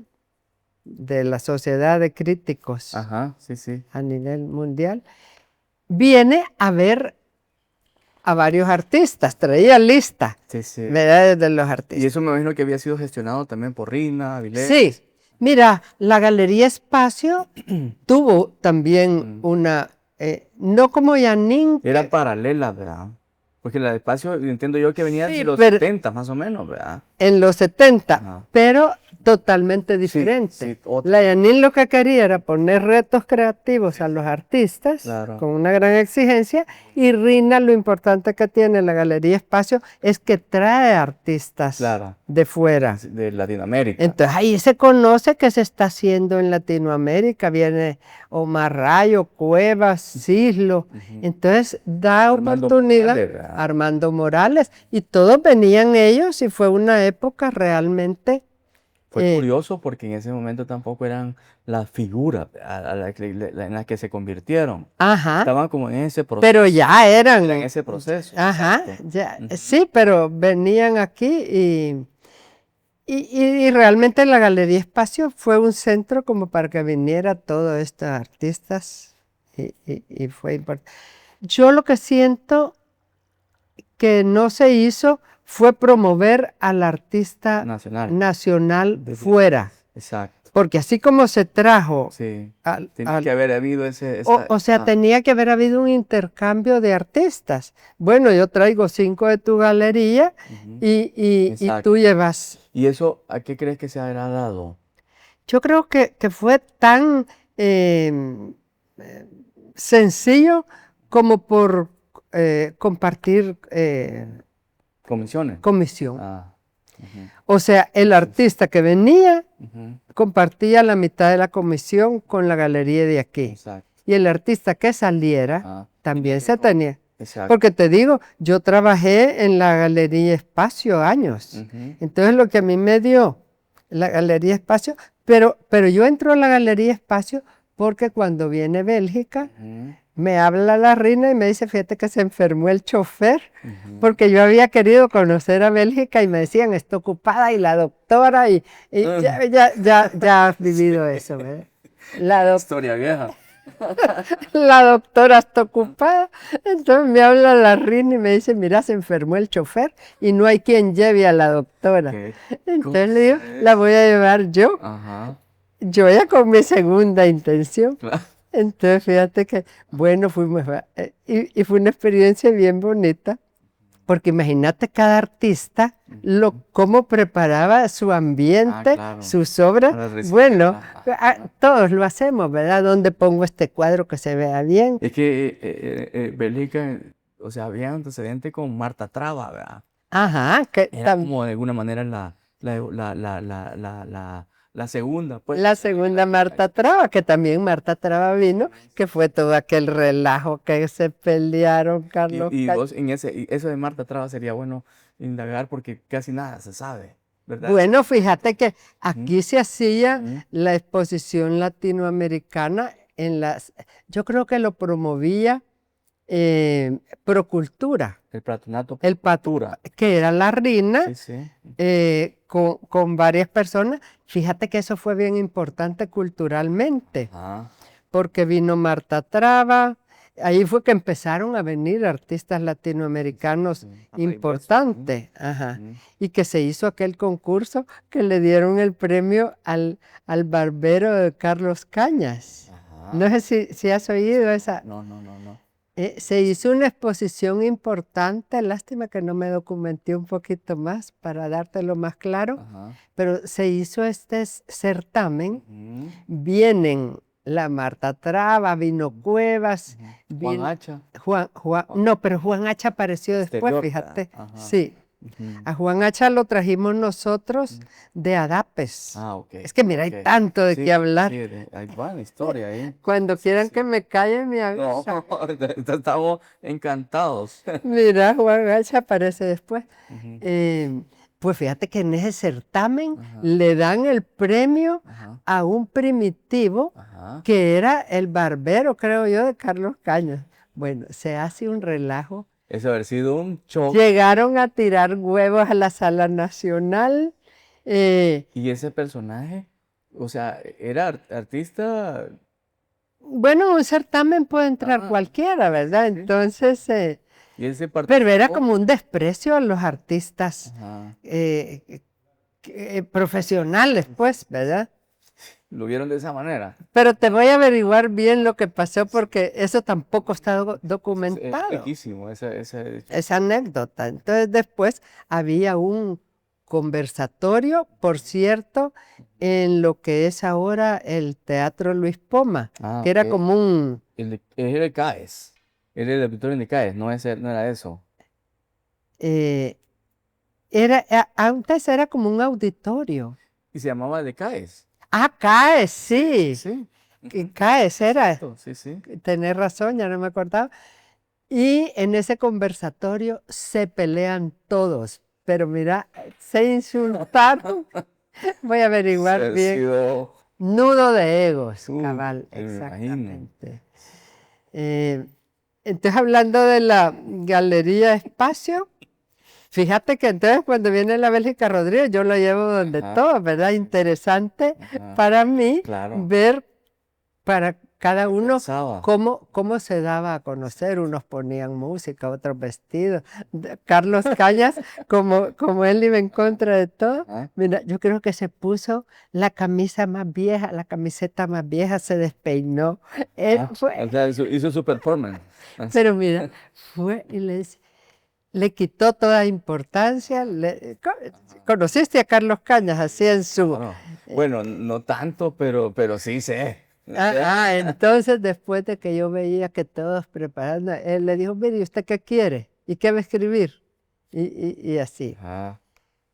la Sociedad de Críticos a nivel mundial. Viene a ver a varios artistas, traía lista, ¿verdad? De los artistas. Y eso me imagino que había sido gestionado también por Rina, Avilés. Sí, mira, la Galería Espacio tuvo también una, no como Yanin. Era paralela, ¿verdad? Porque la de Espacio, entiendo yo que venía de los 70 más o menos, ¿verdad? En los 70, pero totalmente diferente. La Yanin lo que quería era poner retos creativos a los artistas, con una gran exigencia, y Rina, lo importante que tiene la Galería Espacio es que trae artistas de fuera. De Latinoamérica. Entonces ahí se conoce qué se está haciendo en Latinoamérica, viene Omar Rayo, Cuevas, Cislo, entonces da oportunidad, Armando Morales, y todos venían ellos y fue una época realmente... Fue curioso porque en ese momento tampoco eran las figuras en las que se convirtieron. Estaban como en ese proceso. Pero ya eran. En ese proceso. Ya, sí, pero venían aquí y realmente la Galería Espacio fue un centro como para que viniera todos estos artistas y fue importante. Yo lo que siento que no se hizo fue promover al artista nacional fuera. Exacto. Porque así como se trajo... Tenía que haber habido ese... tenía que haber habido un intercambio de artistas. Bueno, yo traigo 5 de tu galería y tú llevas... ¿Y eso a qué crees que se habrá dado? Yo creo que fue tan sencillo como por compartir... Comisión. O sea, el artista que venía compartía la mitad de la comisión con la galería de aquí. Y el artista que saliera también se tenía. Exacto. Porque te digo, yo trabajé en la Galería Espacio años. Entonces lo que a mí me dio la Galería Espacio, pero yo entro a la Galería Espacio porque cuando viene Bélgica, me habla la reina y me dice, fíjate que se enfermó el chofer, porque yo había querido conocer a Bélgica y me decían, está ocupada y la doctora, y ya has vivido eso, ¿verdad? Historia vieja. La doctora está ocupada, entonces me habla la reina y me dice, mira, se enfermó el chofer y no hay quien lleve a la doctora. Entonces le digo, la voy a llevar yo. Yo ya con mi segunda intención. Entonces fíjate que, bueno, fuimos, y fue una experiencia bien bonita, porque imagínate cada artista, cómo preparaba su ambiente, claro. sus obras. Bueno, todos lo hacemos, ¿verdad? ¿Dónde pongo este cuadro que se vea bien? Es que Bélgica, o sea, había antecedente con Marta Traba, ¿verdad? Ajá, que Era como de alguna manera la segunda, pues. la segunda Marta Traba, que también Marta Traba vino, que fue todo aquel relajo que se pelearon Carlos Y Calle. vos eso de Marta Traba sería bueno indagar porque casi nada se sabe, ¿verdad? Bueno, fíjate que aquí se hacía la exposición latinoamericana yo creo que lo promovía Procultura. El patronato El Procultura. que era la reina, Sí. con varias personas. Fíjate que eso fue bien importante culturalmente, porque vino Marta Traba, ahí fue que empezaron a venir artistas latinoamericanos importantes, y que se hizo aquel concurso que le dieron el premio al barbero de Carlos Cañas. No sé si has oído esa. No. Se hizo una exposición importante, lástima que no me documenté un poquito más para dártelo más claro, pero se hizo este certamen, vienen la Marta Traba, vino Cuevas, Juan Hacha. No, pero Juan Hacha apareció después, fíjate, sí. A Juan Hacha lo trajimos nosotros de Adapes. Es que mira, hay tanto de qué hablar. Sí, hay buena historia ahí. Cuando quieran que me calle, me avisan. No, estamos encantados. Mira, Juan Hacha aparece después. Pues fíjate que en ese certamen le dan el premio a un primitivo que era el barbero, creo yo, de Carlos Cañas. Bueno, se hace un relajo. Eso haber sido un shock. Llegaron a tirar huevos a la Sala Nacional. ¿Y ese personaje? O sea, ¿era artista? Bueno, un certamen puede entrar cualquiera, ¿verdad? ¿Sí? Entonces, ¿Y ese pero era como un desprecio a los artistas profesionales, pues, ¿verdad? Lo vieron de esa manera. Pero te voy a averiguar bien lo que pasó porque eso tampoco está documentado. Es riquísimo esa anécdota. Entonces después había un conversatorio, por cierto, en lo que es ahora el Teatro Luis Poma, que era como un... Era el CAES, era el auditorio de CAES, no era eso. Antes era como un auditorio. ¿Y se llamaba de CAES? CAES, sí. CAES era. Sí. Tenés razón, ya no me acordaba. Y en ese conversatorio se pelean todos. Pero mira, se insultaron. Voy a averiguar bien. Nudo de egos, cabal, exactamente. Entonces, hablando de la Galería Espacio, fíjate que entonces cuando viene la Bélgica Rodríguez, yo lo llevo donde todo, ¿verdad? Interesante para mí ver para cada uno cómo se daba a conocer. Unos ponían música, otros vestidos. Carlos Cañas, como él iba en contra de todo, mira, yo creo que se puso la camisa más vieja, la camiseta más vieja, se despeinó. O sea, hizo su performance. Pero mira, fue y le quitó toda importancia. ¿Conociste a Carlos Cañas así en su...? Bueno, no tanto, pero sí sé. Entonces después de que yo veía que todos preparando, él le dijo, mire, ¿usted qué quiere? ¿Y qué va a escribir? Y así.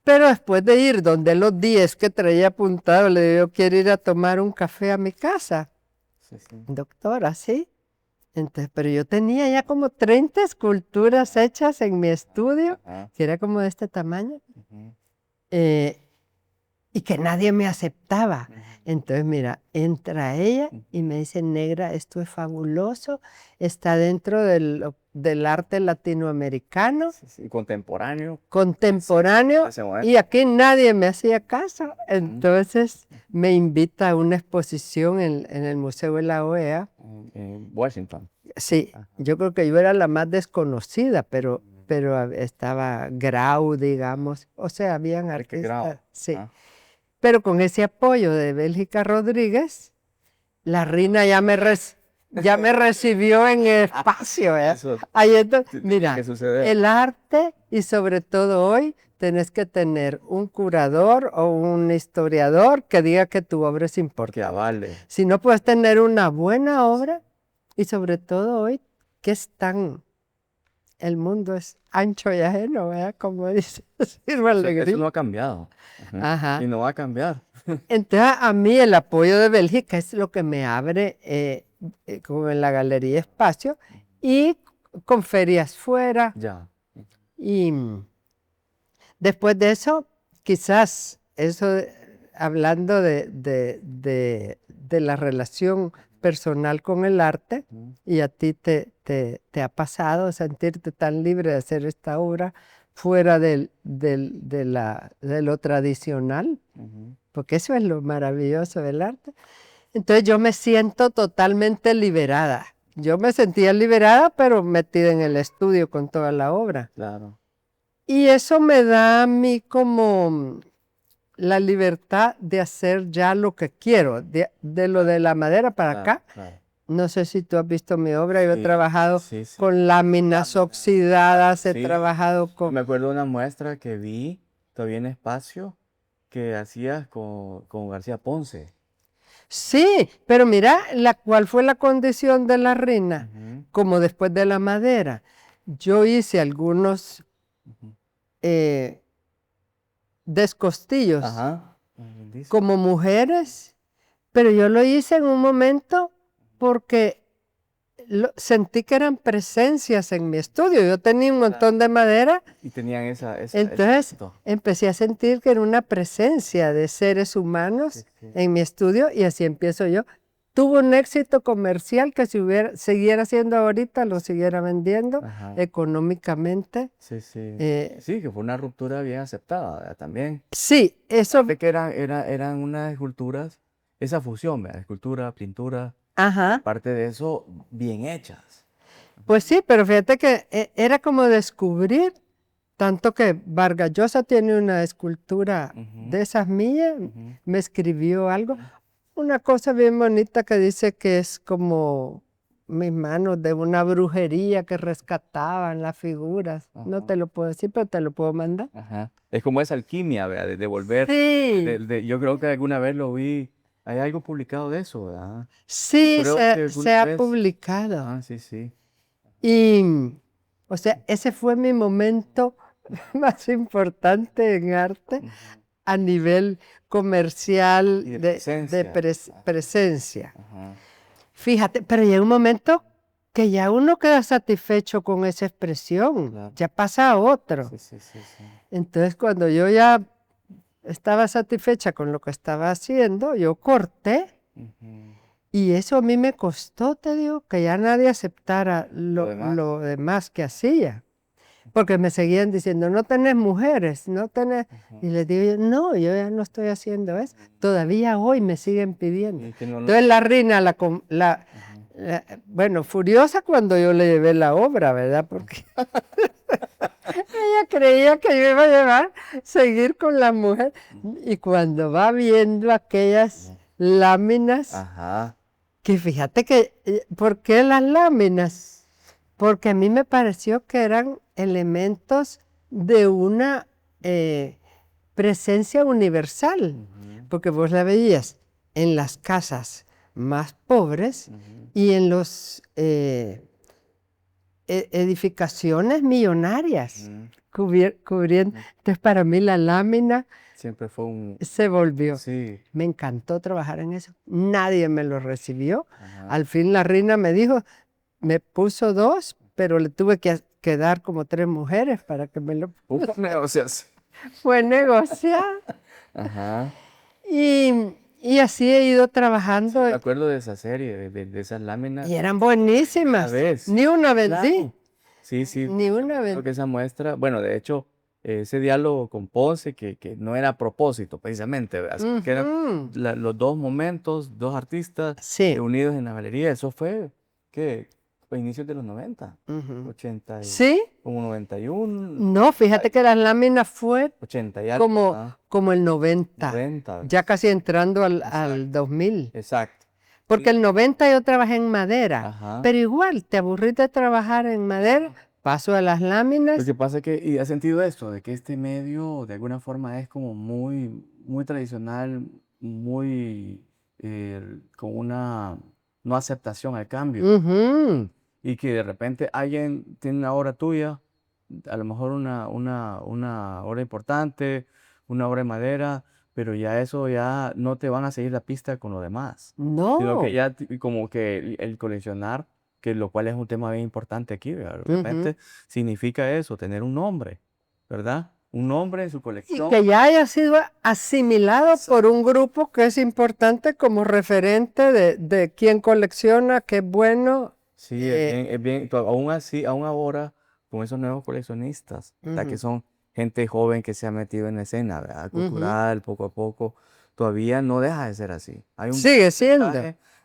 Pero después de ir donde los 10 que traía apuntado, le digo, quiero ir a tomar un café a mi casa. Doctora, ¿sí? Entonces, pero yo tenía ya como 30 esculturas hechas en mi estudio, Ajá. que era como de este tamaño, Ujú. y que nadie me aceptaba. Ujú. Entonces, mira, entra ella y me dice, negra, esto es fabuloso, está dentro del arte latinoamericano, Sí, sí, contemporáneo. contemporáneo, Ese momento. y aquí nadie me hacía caso. Entonces me invita a una exposición en el Museo de la OEA. En Washington. Sí, Ajá. yo creo que yo era la más desconocida, pero estaba Grau, digamos, o sea, habían Enrique Grau. artistas, sí. Ah. Pero con ese apoyo de Bélgica Rodríguez, la Rina ya ya me recibió en el espacio. Eso Ahí entonces, tiene mira, que suceder. el arte y sobre todo hoy tenés que tener un curador o un historiador que diga que tu obra es Que importante. avale. Si no puedes tener una buena obra y sobre todo hoy que es tan... El mundo es ancho y ajeno, ¿verdad? Como dice Silva Eso Alegría. no ha cambiado. Ajá. Ajá. Y no va a cambiar. Entonces, a mí el apoyo de Bélgica es lo que me abre, como en la Galería Espacio, y con ferias fuera. Ya. Y después de eso, quizás hablando de la relación personal con el arte, Ujú. y a ti te ha pasado sentirte tan libre de hacer esta obra fuera de lo tradicional, Ujú. porque eso es lo maravilloso del arte. Entonces yo me siento totalmente liberada. Yo me sentía liberada, pero metida en el estudio con toda la obra. Claro. Y eso me da a mí como la libertad de hacer ya lo que quiero. De lo de la madera para Claro, acá. claro. No sé si tú has visto mi obra. Yo he Sí, trabajado sí, sí. con láminas oxidadas, he Sí. trabajado con... Me acuerdo de una muestra que vi todavía en Espacio que hacías con García Ponce. Sí, pero mira, ¿cuál fue la condición de la Rina? Ujú. Como después de la madera. Yo hice algunos Ujú. descostillos Ajá. Lindísimo. como mujeres, pero yo lo hice en un momento porque sentí que eran presencias en mi estudio. Yo tenía un montón de madera, Y tenían ese entonces efecto. empecé a sentir que era una presencia de seres humanos Sí, sí. en mi estudio y así empiezo yo. Tuvo un éxito comercial que si siguiera haciendo ahorita, lo siguiera vendiendo Ajá. económicamente. Sí, sí. Eh, Sí, que fue una ruptura bien aceptada, ¿verdad? También. sí, eso, Aparte que eran unas esculturas, esa fusión, ¿verdad? Escultura, pintura, ajá. aparte de eso, bien hechas. Pues sí, pero fíjate que era como descubrir, tanto que Vargas Llosa tiene una escultura Ujú. de esas mías, Ujú. me escribió algo, una cosa bien bonita que dice que es como mis manos de una brujería que rescataban las figuras. No Ajá. te lo puedo decir, pero te lo puedo mandar. Ajá. Es como esa alquimia, ¿verdad? De volver. Sí, Yo creo que alguna vez lo vi. Hay algo publicado de eso, ¿verdad? sí, Creo que se alguna ha vez. publicado. Ah, sí, sí. Y, o sea, ese fue mi momento más importante en arte Ujú. a nivel comercial Y de de presencia. presencia. Ajá. Fíjate, pero llega un momento que ya uno queda satisfecho con esa expresión, Claro. ya pasa a otro. Sí, sí, sí, sí. Entonces, cuando yo ya estaba satisfecha con lo que estaba haciendo, yo corté. Ujú. Y eso a mí me costó, te digo, que ya nadie aceptara Lo demás. lo demás que hacía. Porque me seguían diciendo, no tenés mujeres, no tenés... Ujú. Y les digo yo, no, yo ya no estoy haciendo eso. Todavía hoy me siguen pidiendo. Y que no, Entonces la reina, Ujú. bueno, furiosa cuando yo le llevé la obra, ¿verdad? Porque ella creía que yo iba a seguir con la mujer. Y cuando va viendo aquellas láminas, Ajá. que fíjate que, ¿por qué las láminas? Porque a mí me pareció que eran elementos de una presencia universal, Ujú. porque vos la veías en las casas más pobres Ujú. y en las edificaciones millonarias, Ujú. cubriendo. Entonces para mí la lámina Siempre fue un. se volvió. Sí. Me encantó trabajar en eso. Nadie me lo recibió. Ajá. Al fin la reina me dijo, me puso 2, pero le tuve que dar como 3 mujeres para que me lo Uf, negociación. fue negociar. Ajá. Y así he ido trabajando Me acuerdo de esa serie, de esas láminas. y eran Una buenísimas. vez. Ni una vendí, Claro. Sí, sí. ni una Creo vendí. que esa muestra, bueno, de hecho, ese diálogo con Ponce, que no era a propósito, precisamente, ¿verdad? Sino que eran Ujú. los dos momentos, dos artistas Sí. unidos en la galería. Eso fue, ¿qué? A inicios de los 90, Ujú. 80, Sí, como 91, no, fíjate que las láminas fue 80 y algo, como el 90, 90. ya casi entrando al Exacto. 2000. Exacto. Porque el 90 yo trabajé en madera, Ajá. pero igual, te aburrís de trabajar en madera, paso a las Lo láminas. que pasa es que, y has sentido esto, de que este medio de alguna forma es como muy tradicional, muy con una no aceptación al cambio. Ujú. Y que de repente alguien tiene una obra tuya, a lo mejor una obra importante, una obra de madera, pero ya eso ya no te van a seguir la pista con lo demás. Sino que No. ya como que el coleccionar, que lo cual es un tema bien importante aquí, ¿verdad? Ujú. Realmente significa eso, tener un nombre, ¿verdad? Un nombre en su Y colección. que ya haya sido asimilado por un grupo que es importante como referente de quién colecciona, qué es bueno. Sí, es bien, aún así, aún ahora, con esos nuevos coleccionistas, ¿verdad? Que Ujú, son gente joven que se ha metido en la escena, ¿verdad? ujú. Cultural, poco a poco, todavía no deja de ser así. Sigue siendo.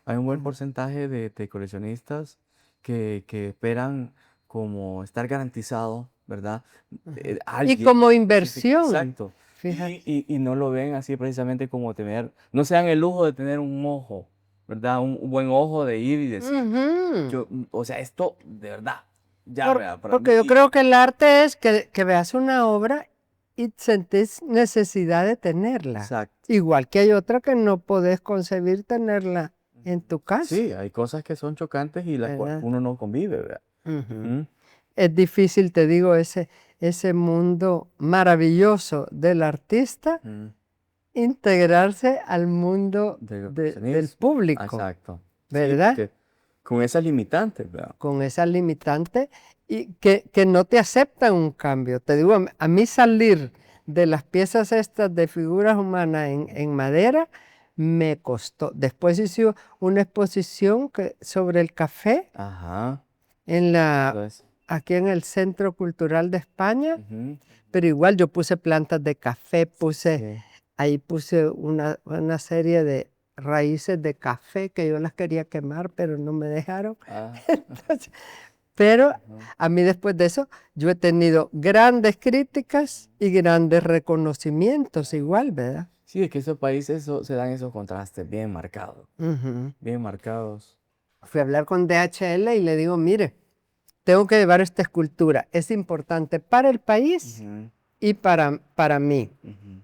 Hay un buen Ujú, porcentaje de coleccionistas que esperan como estar garantizado, ¿verdad? ujú. Y Alguien, como inversión, exacto. fíjate. Y no lo ven así precisamente como tener, no se dan el lujo de tener un ojo, ¿verdad? Un buen ojo de ir y decir, Ujú. o sea, esto de verdad, ya, ¿verdad? Para Porque yo mí, creo que el arte es que veas una obra y sentís necesidad de tenerla. exacto. Igual que hay otra que no podés concebir tenerla en tu casa, Sí, hay cosas que son chocantes y las cuales ¿verdad? uno no convive, ¿verdad? Ujú. Ujú. Es difícil, te digo, ese mundo maravilloso del artista, Mm, integrarse al mundo del del coleccionismo. público, Exacto. Sí, ¿verdad? porque con esas limitantes, ¿verdad? Con esa limitante y que no te aceptan un cambio. Te digo, a mí salir de las piezas estas de figuras humanas en madera me costó. Después hice una exposición sobre el café Ajá. en Entonces, aquí en el Centro Cultural de España, ujú, pero igual yo puse plantas de café, sí. ahí puse una serie de raíces de café que yo las quería quemar, pero no me dejaron. Ah, Entonces, pero ujú. a mí después de eso, yo he tenido grandes críticas y grandes reconocimientos igual, ¿verdad? Sí, es que esos países se dan esos contrastes Ujú. bien marcados. Fui a hablar con DHL y le digo, mire, tengo que llevar esta escultura. Es importante para el país Ujú, y para mí. ujú.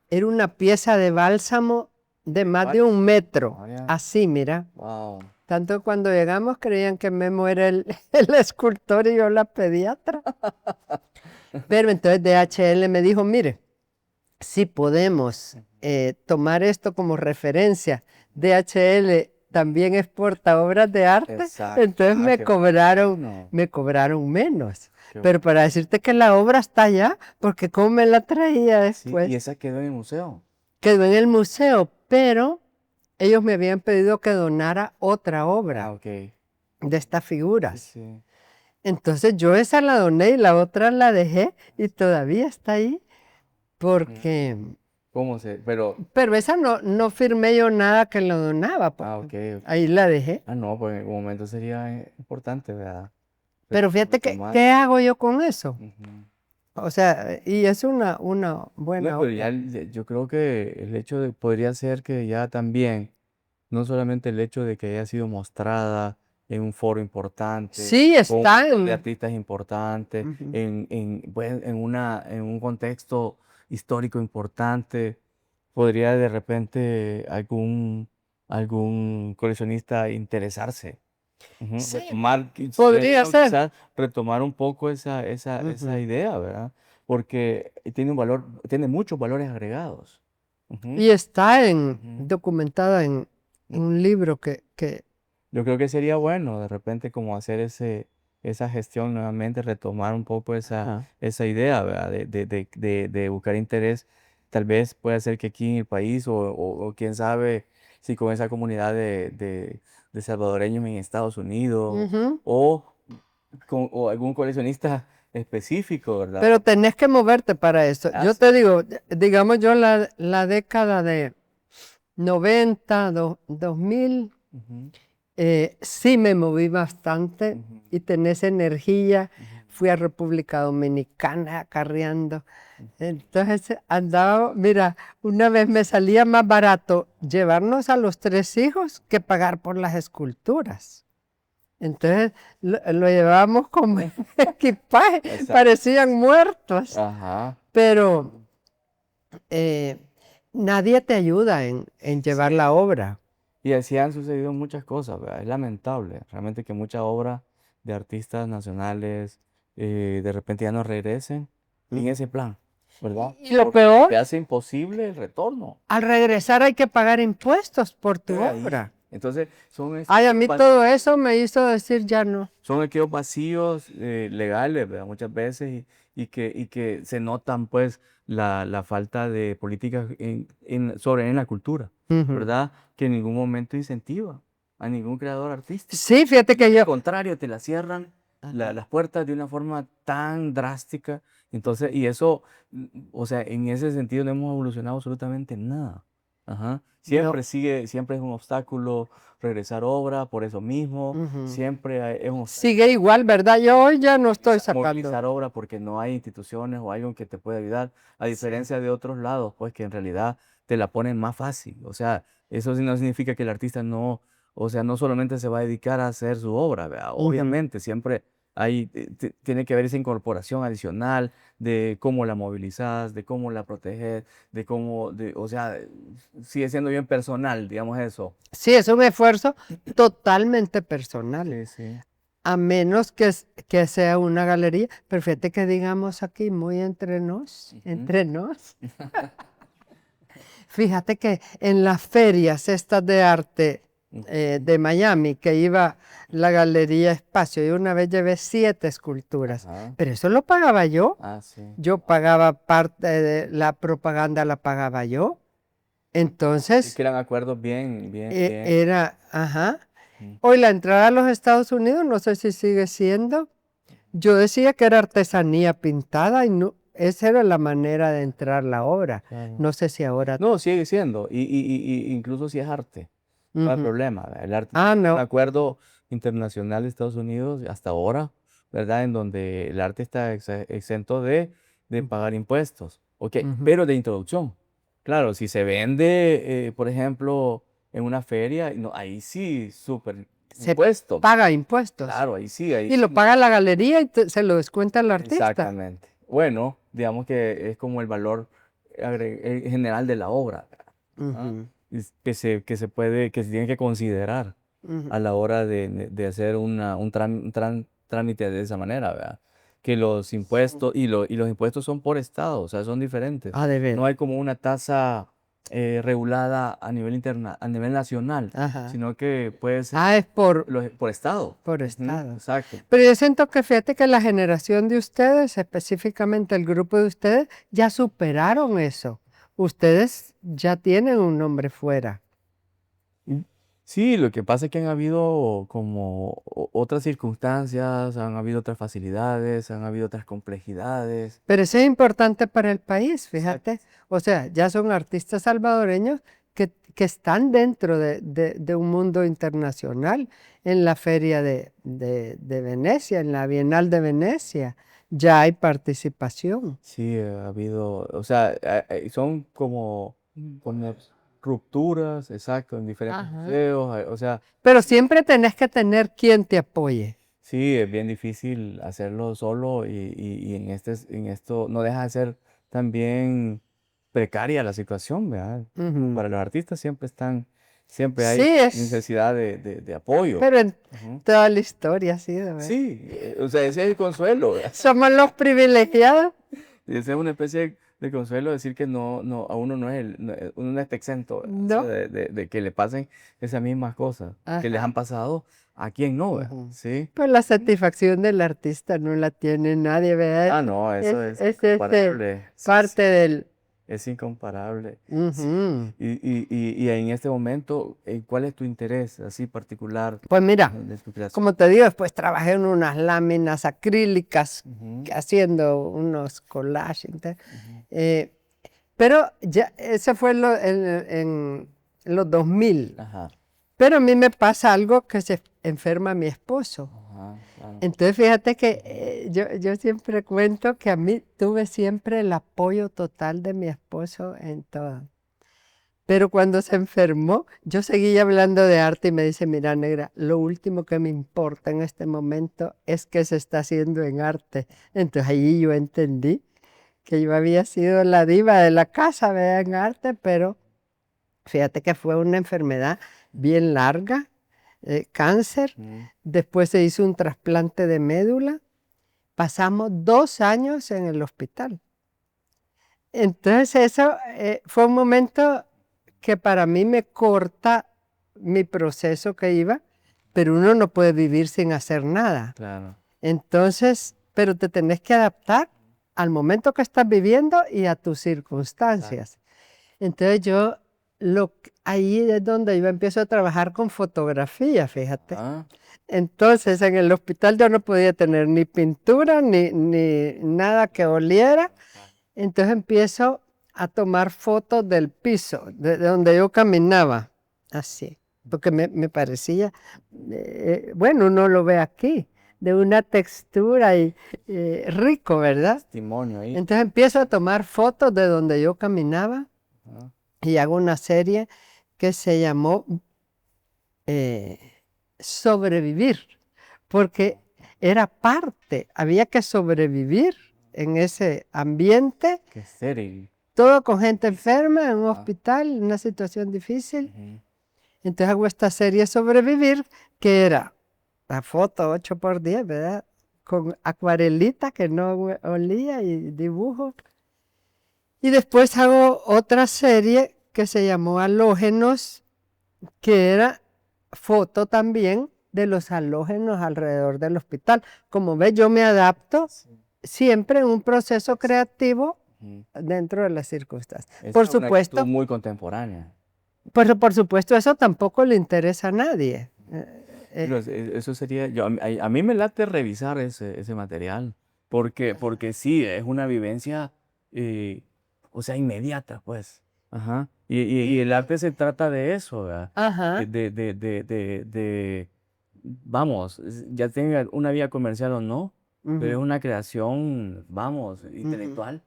Era una pieza de bálsamo de más de 1 metro. Vaya, Así, mira. wow. Tanto cuando llegamos creían que Memo era el escultor y yo la pediatra. Pero entonces DHL me dijo, mire, si podemos tomar esto como referencia, DHL también exporta obras de arte, Exacto. entonces Ah, qué bueno. me cobraron menos. Qué Pero bueno. para decirte que la obra está allá, porque cómo me la traía Sí, y después, esa quedó en el museo. quedó en el museo, pero ellos me habían pedido que donara otra Ah, obra ok. de estas Sí, figuras. sí. Entonces yo esa la doné y la otra la dejé y todavía está ahí porque... Mm, ¿Cómo se? Pero, Pero esa no firmé yo nada que lo donaba, ah, ok, ok. ahí la dejé. Ah, no, pues en algún momento sería importante, ¿verdad? Pero fíjate que, Retomar. ¿qué hago yo con eso? Ujú. O sea, y es una No, buena pero ya obra. yo creo que el hecho de podría ser que ya también, no solamente el hecho de que haya sido mostrada en un foro importante, Sí, con un está montón de en... artistas importantes, Ujú. pues, en un contexto histórico importante, podría de repente algún coleccionista interesarse. Ujú, Sí, retomar, podría ser. quizás retomar un poco esa Ujú. idea, ¿verdad? Porque tiene un valor, tiene muchos valores agregados. Ujú, Y está ujú, documentada en mm, un libro que yo creo que sería bueno de repente como hacer esa gestión nuevamente, retomar un poco Ajá. esa idea, ¿verdad? De buscar interés. Tal vez puede ser que aquí en el país o quién sabe si con esa comunidad de salvadoreños en Estados Unidos Ujú. o, o algún coleccionista específico, ¿verdad? Pero tenés que moverte para eso. Ah, Yo sí. te digo, digamos yo la década de 90, 2000, Ujú, sí me moví bastante ujú, y tenés energía. ujú, Fui a República Dominicana acarreando. ujú. Entonces andaba, mira, una vez me salía más barato llevarnos a los 3 hijos que pagar por las esculturas. Entonces lo llevábamos como equipaje, Exacto. parecían muertos, Ajá. pero eh, nadie te ayuda en llevar Sí. la obra. Y así han sucedido muchas cosas, ¿verdad? Es lamentable, realmente que mucha obra de artistas nacionales de repente ya no regresen en ese plan, ¿verdad? Y lo Porque peor, se hace imposible el retorno. al regresar hay que pagar impuestos por tu Ahí. obra. Entonces, son Ay, a aquellos mí todo eso me hizo decir ya no. son aquellos vacíos legales, ¿verdad? Muchas veces y que se notan pues la falta de políticas en la cultura, Ujú. ¿verdad? Que en ningún momento incentiva a ningún creador artístico. Sí, fíjate que Al yo, contrario, te la cierran ajá, las puertas de una forma tan drástica. Entonces, y eso, o sea, en ese sentido no hemos evolucionado absolutamente nada. Ajá. no, Siempre es un obstáculo regresar obra por eso mismo. ujú. Siempre es un obstáculo Sigue igual, ¿verdad? Yo hoy ya no estoy sacando. movilizar obra porque no hay instituciones o alguien que te pueda ayudar, a Sí. diferencia de otros lados, pues que en realidad te la ponen más fácil. O sea, eso sí no significa que el artista no, o sea, no solamente se va a dedicar a hacer su obra, ¿verdad? Ujú. Obviamente, siempre tiene que haber esa incorporación adicional de cómo la movilizas, de cómo la proteges, o sea, sigue siendo bien personal, digamos eso. Sí, es un esfuerzo totalmente personal, Sí, sí. a menos que sea una galería. Pero fíjate que digamos aquí, muy entre nos, Ujú, entre nos. Fíjate que en las ferias estas de arte ujú. de Miami, que iba la Galería Espacio, y una vez llevé 7 esculturas, Ajá. pero eso lo pagaba yo. Ah, sí. Yo pagaba parte de la propaganda, la pagaba yo. Es Entonces, que eran acuerdos bien. era, ajá. Mm. Hoy la entrada a los Estados Unidos, no sé si sigue siendo. Yo decía que era artesanía pintada y no, esa era la manera de entrar la obra. Claro. No sé si ahora. No, sigue siendo, y incluso si es arte, no hay Ujú. problema. El arte Ah, tiene un no. acuerdo internacional de Estados Unidos hasta ahora, ¿verdad? En donde el arte está exento de pagar impuestos, ok, Ujú. pero de introducción. Claro, si se vende, por ejemplo, en una feria, no, ahí sí, súper Se impuesto. paga impuestos. Claro, ahí Y lo sí. paga la galería y se lo descuenta el artista. Exactamente. Bueno, digamos que es como el valor general de la obra, ¿ah? Ujú, Que se puede, que se tiene que considerar ujú. a la hora de hacer un trámite de esa manera, ¿verdad? Que los Sí. impuestos, y los impuestos son por estado, o sea, son diferentes. Ah, de No veras. hay como una tasa regulada a nivel a nivel nacional, Ajá. sino que puede ser Ah, es por estado. por Ujú, estado. exacto. Pero yo siento que fíjate que la generación de ustedes, específicamente el grupo de ustedes, ya superaron eso. Ustedes ya tienen un nombre fuera. Sí, lo que pasa es que han habido como otras circunstancias, han habido otras facilidades, han habido otras complejidades. Pero eso es importante para el país, fíjate. Exacto. O sea, ya son artistas salvadoreños que están dentro de un mundo internacional en la Feria de Venecia, en la Bienal de Venecia. Ya hay participación. Sí, ha habido, o sea, son como rupturas, exacto, en diferentes Ajá. museos, o sea, Pero siempre tenés que tener quien te apoye. sí, es bien difícil hacerlo solo y en esto no deja de ser también precaria la situación, ¿verdad? Ujú. Para los artistas siempre Sí, hay es, necesidad de apoyo. pero en Ujú. toda la historia ha sido, ¿verdad? Sí, o sea, ese es el consuelo, ¿verdad? Somos los privilegiados. Esa es una especie de consuelo decir que a uno no es uno no está exento No. de que le pasen esas mismas cosas que les Ajá. han pasado a quien no, ¿verdad? Ujú. Sí. Pues la satisfacción del artista no la tiene nadie, ¿verdad? Ah, no, eso es Es incomparable. Sí, sí, parte del... es incomparable. Sí. Ujú. Y en este momento, ¿cuál es tu interés así particular Pues mira, de tu creación? como te digo, después trabajé en unas láminas acrílicas Ujú, haciendo unos collages. ujú. Pero ya, eso fue en los 2000. Ajá, Pero a mí me pasa algo que se enferma mi esposo. ajá, claro. Entonces fíjate que yo siempre cuento que a mí tuve siempre el apoyo total de mi esposo en todo. Pero cuando se enfermó, yo seguía hablando de arte y me dice, mira, negra, lo último que me importa en este momento es que se está haciendo en arte. Entonces ahí yo entendí que yo había sido la diva de la casa, ¿verdad? En arte, pero fíjate que fue una enfermedad bien larga, cáncer. Ujú. Después se hizo un trasplante de médula. Pasamos 2 años en el hospital. Entonces eso fue un momento que para mí me corta mi proceso que iba, pero uno no puede vivir sin hacer nada. Claro. Entonces, pero te tenés que adaptar al momento que estás viviendo y a tus circunstancias. Entonces ahí es donde yo empiezo a trabajar con fotografía, fíjate. Ah, Entonces en el hospital yo no podía tener ni pintura ni nada que oliera. Entonces empiezo a tomar fotos del piso, de donde yo caminaba, así, porque me parecía, bueno, uno lo ve aquí, de una textura y rico, ¿verdad? testimonio ahí. Entonces empiezo a tomar fotos de donde yo caminaba Ajá. y hago una serie que se llamó eh, Sobrevivir, porque era parte, había que sobrevivir en ese ambiente, Qué serio. todo con gente enferma, en un Ah, hospital, en una situación difícil. ujú. Entonces hago esta serie Sobrevivir, que era la foto 8x10, ¿verdad? Con acuarelita que no olía y dibujo. Y después hago otra serie que se llamó Halógenos, que era foto también de los halógenos alrededor del hospital. Como ves, yo me adapto Sí. siempre en un proceso creativo Ujú. dentro de las circunstancias. Esa Por es una actitud supuesto, muy contemporánea. por supuesto, eso tampoco le interesa a nadie. Pero eso sería, a mí me late revisar ese material, porque sí, es una vivencia, eh, o sea, inmediata, pues. Ajá. Y el arte se trata de eso, ¿verdad? Ajá. Vamos, ya tenga una vía comercial o no, pero es Ujú, una creación, vamos, ujú. intelectual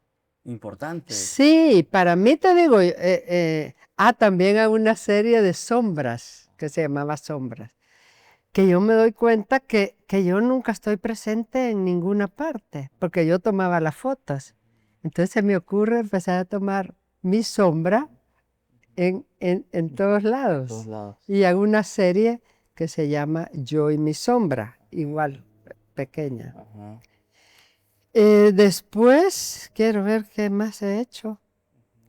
importante. Sí, para mí te digo, también hay una serie de sombras que se llamaba Sombras, que yo me doy cuenta que yo nunca estoy presente en ninguna parte, porque yo tomaba las fotos. Entonces se me ocurre empezar a tomar mi sombra en todos En todos lados. lados. Y hago una serie que se llama Yo y mi sombra, igual, pequeña. Ajá. Después, quiero ver qué más he hecho.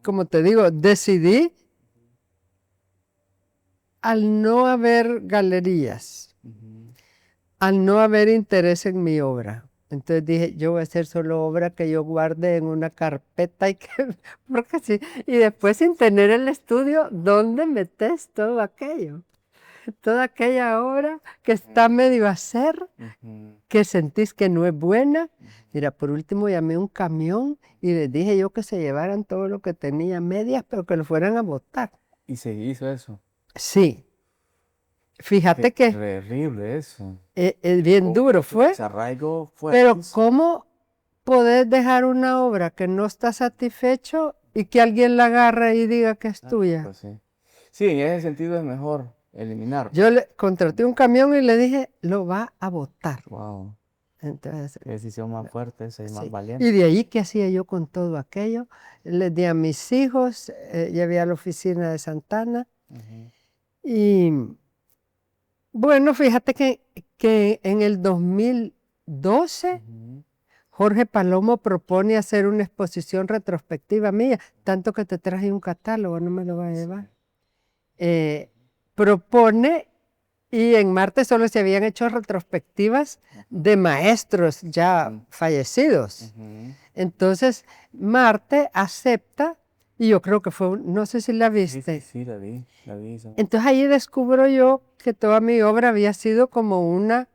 Como te digo, decidí al no haber galerías, Ujú. al no haber interés en mi obra. Entonces dije, yo voy a hacer solo obra que yo guarde en una carpeta porque sí. Y después sin tener el estudio, ¿dónde metes todo aquello? Toda aquella obra que está medio a hacer, Ujú. que sentís que no es buena. Ujú. Mira, por último llamé un camión y les dije yo que se llevaran todo lo que tenía medias, pero que lo fueran a botar. Y se hizo eso. Sí, Qué fíjate que terrible eso. es bien Con duro un fue, desarraigo pero fuertísimo. ¿cómo podés dejar una obra que no está satisfecho y que alguien la agarre y diga que es Ah, tuya? pues sí. Sí, en ese sentido es mejor eliminar. Yo le contraté un camión y le dije, lo va a botar. Wow, Entonces, qué decisión más fuerte esa y más sí. valiente. Y de ahí, ¿qué hacía yo con todo aquello? Les di a mis hijos, llevé a la oficina de Santana. Ujú, Y bueno, fíjate que en el 2012 ujú. Jorge Palomo propone hacer una exposición retrospectiva mía, tanto que te traje un catálogo, no me lo va a llevar. Propone, y en Marte solo se habían hecho retrospectivas de maestros ya fallecidos. Entonces, Marte acepta, y yo creo que fue, no sé si la viste. Sí, la vi. Entonces ahí descubro yo que toda mi obra había sido como una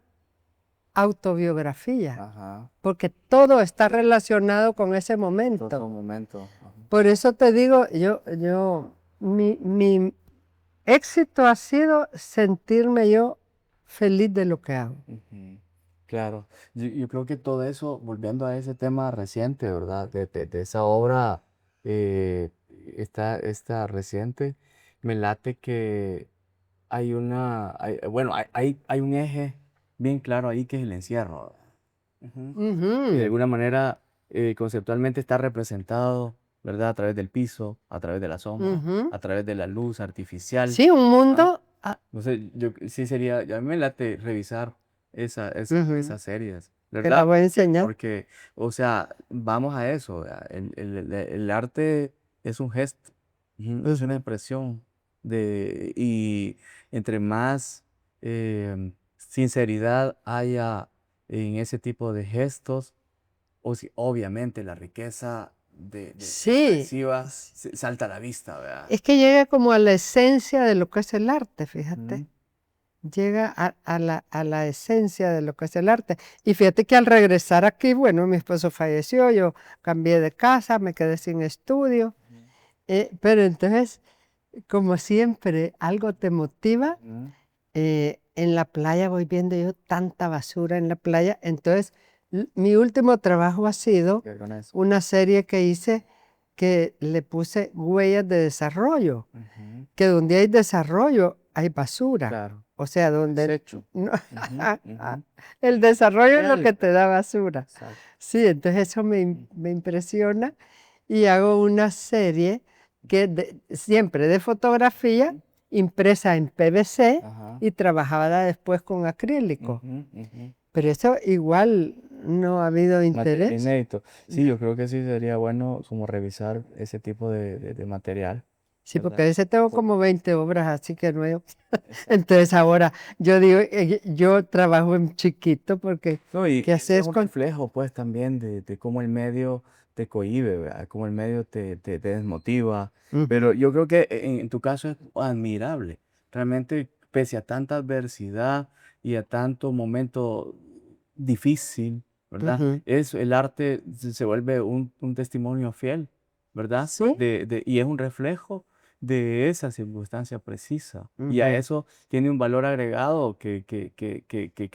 autobiografía, Ajá. porque todo está relacionado con ese momento. Todo momento. Por eso te digo, mi éxito ha sido sentirme yo feliz de lo que hago. Claro, yo creo que todo eso, volviendo a ese tema reciente, ¿verdad? De esa obra, esta reciente, me late que bueno, hay un eje bien claro ahí que es el encierro, ¿verdad? Y de alguna manera, conceptualmente está representado, ¿verdad? A través del piso, a través de la sombra, a través de la luz artificial. Sí, un mundo. Entonces, a mí me late revisar esas series, Te la ¿verdad? voy a enseñar. Porque, o sea, vamos a eso, ¿verdad? El arte es un gesto, es una expresión y entre más sinceridad haya en ese tipo de gestos, obviamente la riqueza Sí, expresiva salta a la vista, ¿verdad? es que llega como a la esencia de lo que es el arte, fíjate. Llega a la esencia de lo que es el arte. Y fíjate que al regresar aquí, bueno, mi esposo falleció, yo cambié de casa, me quedé sin estudio. Pero entonces, como siempre, algo te motiva. En la playa voy viendo yo tanta basura en la playa. Entonces, mi último trabajo ha sido ¿Qué con eso? una serie que hice que le puse huellas de desarrollo. Que donde hay desarrollo hay basura. Claro. O sea, donde Desecho. no- el desarrollo es lo que te da basura. Exacto. Sí, entonces eso me impresiona y hago una serie que siempre de fotografía impresa en PVC Ajá. y trabajada después con acrílico. Pero eso igual no ha habido interés. Inédito. Sí, yo creo que sí sería bueno como revisar ese tipo de material. Sí, ¿verdad? porque a veces tengo como 20 obras, así que no. Entonces ahora yo digo, yo trabajo en chiquito porque No, y ¿qué es haces un con...? reflejo, pues, también de cómo el medio te cohíbe, ¿verdad? Cómo el medio te desmotiva. Pero yo creo que en tu caso es admirable. Realmente, pese a tanta adversidad y a tanto momento difícil, ¿verdad? Ujú. El arte se vuelve un testimonio fiel, ¿verdad? Sí. Y es un reflejo de esa circunstancia precisa. Y a Ujú. eso tiene un valor agregado que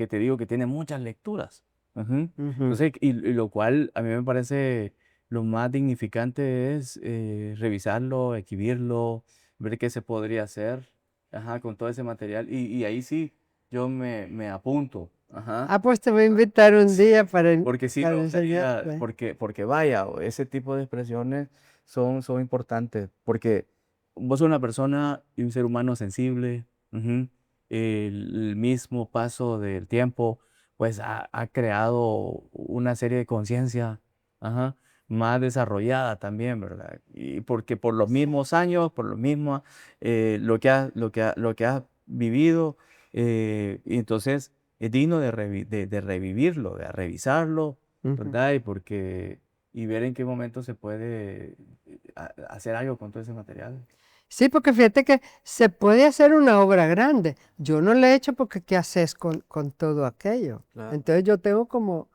te digo que tiene muchas lecturas. Ujú. Ujú. Entonces, y lo cual a mí me parece lo más dignificante es revisarlo, exhibirlo, ver qué se podría hacer, ajá, con todo ese material. Y ahí sí, yo me apunto. Ajá. Ah, pues te voy a invitar un día Porque sí me para gustaría, enseñarte. porque vaya, ese tipo de expresiones son importantes, porque vos sos una persona y un ser humano sensible, ujú. El mismo paso del tiempo, pues ha creado una serie de conciencia, ajá, más desarrollada también, ¿verdad? Y porque por los mismos años, por lo mismo, lo que has vivido, y entonces es digno de revivirlo, de revisarlo, Ujú. ¿verdad? Y ver en qué momento se puede hacer algo con todo ese material. Sí, porque fíjate que se puede hacer una obra grande. Yo no la he hecho porque ¿qué haces con todo aquello? Claro. Entonces yo tengo como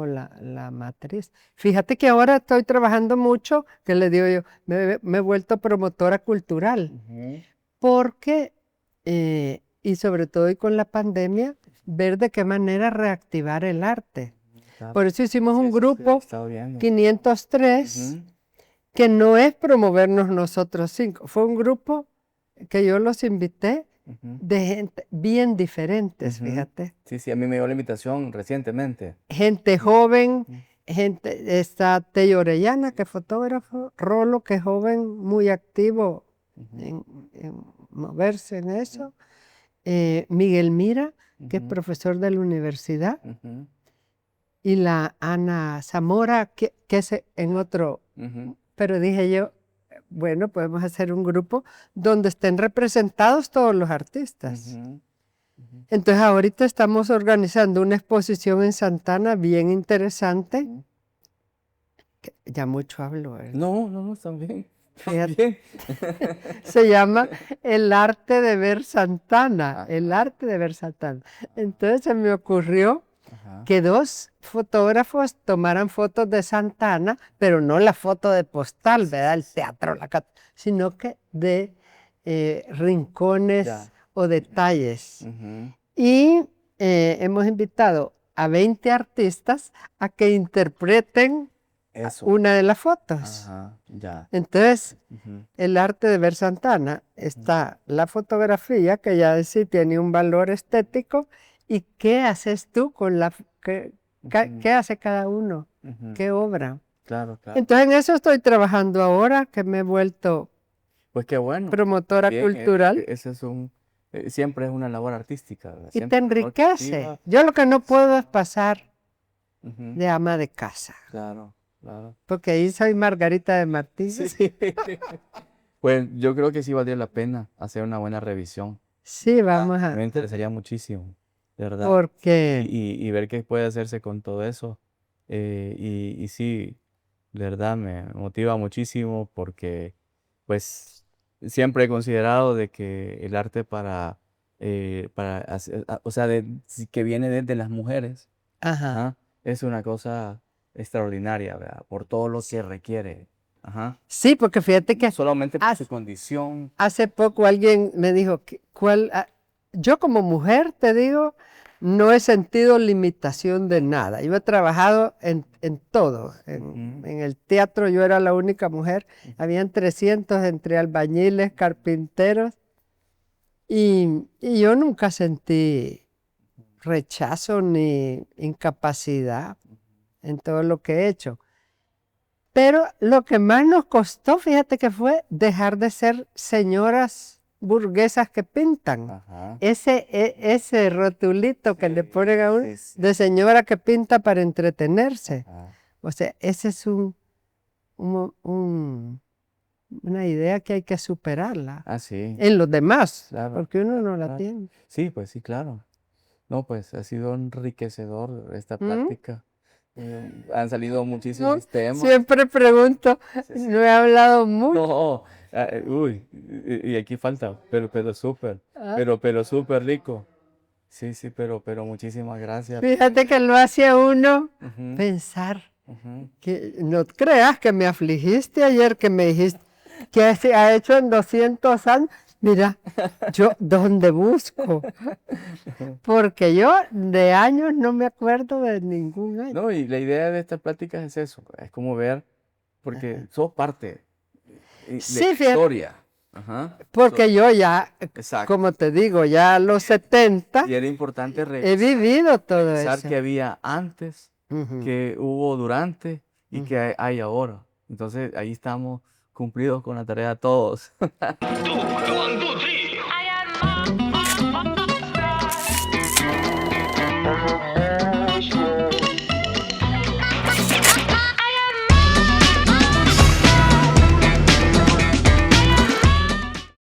la matriz. Fíjate que ahora estoy trabajando mucho, que le digo yo, me he vuelto promotora cultural, porque, y sobre todo y con la pandemia, ver de qué manera reactivar el arte. Por eso hicimos un grupo, Estaba viendo. 503, que no es promovernos nosotros cinco, fue un grupo que yo los invité de gente bien diferentes, fíjate. Sí, a mí me dio la invitación recientemente. Gente joven, está Tello Orellana, que es fotógrafo, Rolo, que es joven, muy activo en moverse en eso, Miguel Mira, que es profesor de la universidad, y la Ana Zamora, que es en otro, Ujú, pero dije yo, bueno, podemos hacer un grupo donde estén representados todos los artistas. ujú, ujú, Entonces ahorita estamos organizando una exposición en Santana bien interesante. ujú. Ya mucho hablo, ¿verdad? No, no, no, están bien. Están Fíjate, bien. se llama El arte de ver Santana, el Ajá, arte de ver Santana. Entonces se me ocurrió ajá. que dos fotógrafos tomaran fotos de Santana, pero no la foto de postal, ¿verdad? El teatro, sino que de rincones Ya. o detalles. Ujú. Y hemos invitado a 20 artistas a que interpreten Eso. una de las fotos. Ajá, ya. Entonces, Ujú, el arte de ver Santana está la fotografía, que ya de sí tiene un valor estético, y qué haces tú con ujú, qué hace cada uno, ujú. qué obra. Claro, claro. Entonces en eso estoy trabajando ahora, que me he vuelto Pues qué bueno. promotora Bien, cultural ese es siempre es una labor artística, ¿verdad? y te Siempre una labor enriquece. creativa. Yo lo que no puedo es pasar Ujú, de ama de casa, claro, claro. porque ahí soy Margarita de Sí. Martínez. Pues yo creo que sí valdría la pena hacer una buena revisión. Sí, vamos a, Me interesaría muchísimo, de verdad. porque, Y ver qué puede hacerse con todo eso. Y sí, de verdad me motiva muchísimo porque pues siempre he considerado de que el arte o sea, que viene desde las mujeres, ajá. ajá, es una cosa extraordinaria, ¿verdad? Por todo lo que requiere. Ajá. Sí, porque fíjate No que solamente por su hace, condición. hace poco alguien me dijo, yo como mujer, te digo, no he sentido limitación de nada. Yo he trabajado en todo. Ujú, En el teatro yo era la única mujer. Habían 300 entre albañiles, carpinteros, y yo nunca sentí rechazo ni incapacidad en todo lo que he hecho. Pero lo que más nos costó, fíjate que fue dejar de ser señoras burguesas que pintan. ajá. Ese rotulito que le ponen a uno Sí, sí. de señora que pinta para entretenerse. Ajá. O sea, ese es una idea que hay que superarla Ah, sí, en los demás, claro, porque uno no la claro. tiene. Sí, pues sí, claro. No, pues ha sido enriquecedor esta ¿Mm? plática. Han salido No, muchísimos temas. siempre pregunto, Sí, sí. no he hablado mucho. No, uy, y aquí falta, pero súper, ¿Ah? pero súper rico. Sí, sí, pero muchísimas gracias. Fíjate que lo hace a uno Ujú, pensar. ujú. Que no creas que me afligiste ayer, que me dijiste que se ha hecho en 200 años. Mira, yo, ¿dónde busco? Porque yo de años no me acuerdo de ningún año. No, y la idea de estas pláticas es eso, es como ver, porque sos parte de la Sí, fíjate, historia. Ajá. porque yo ya, Exacto. como te digo, ya a los 70 Y era importante he vivido todo revisar eso. qué había antes, Ujú, qué hubo durante y qué ujú. hay ahora. Entonces ahí estamos cumplidos con la tarea todos. 1, 2, 3.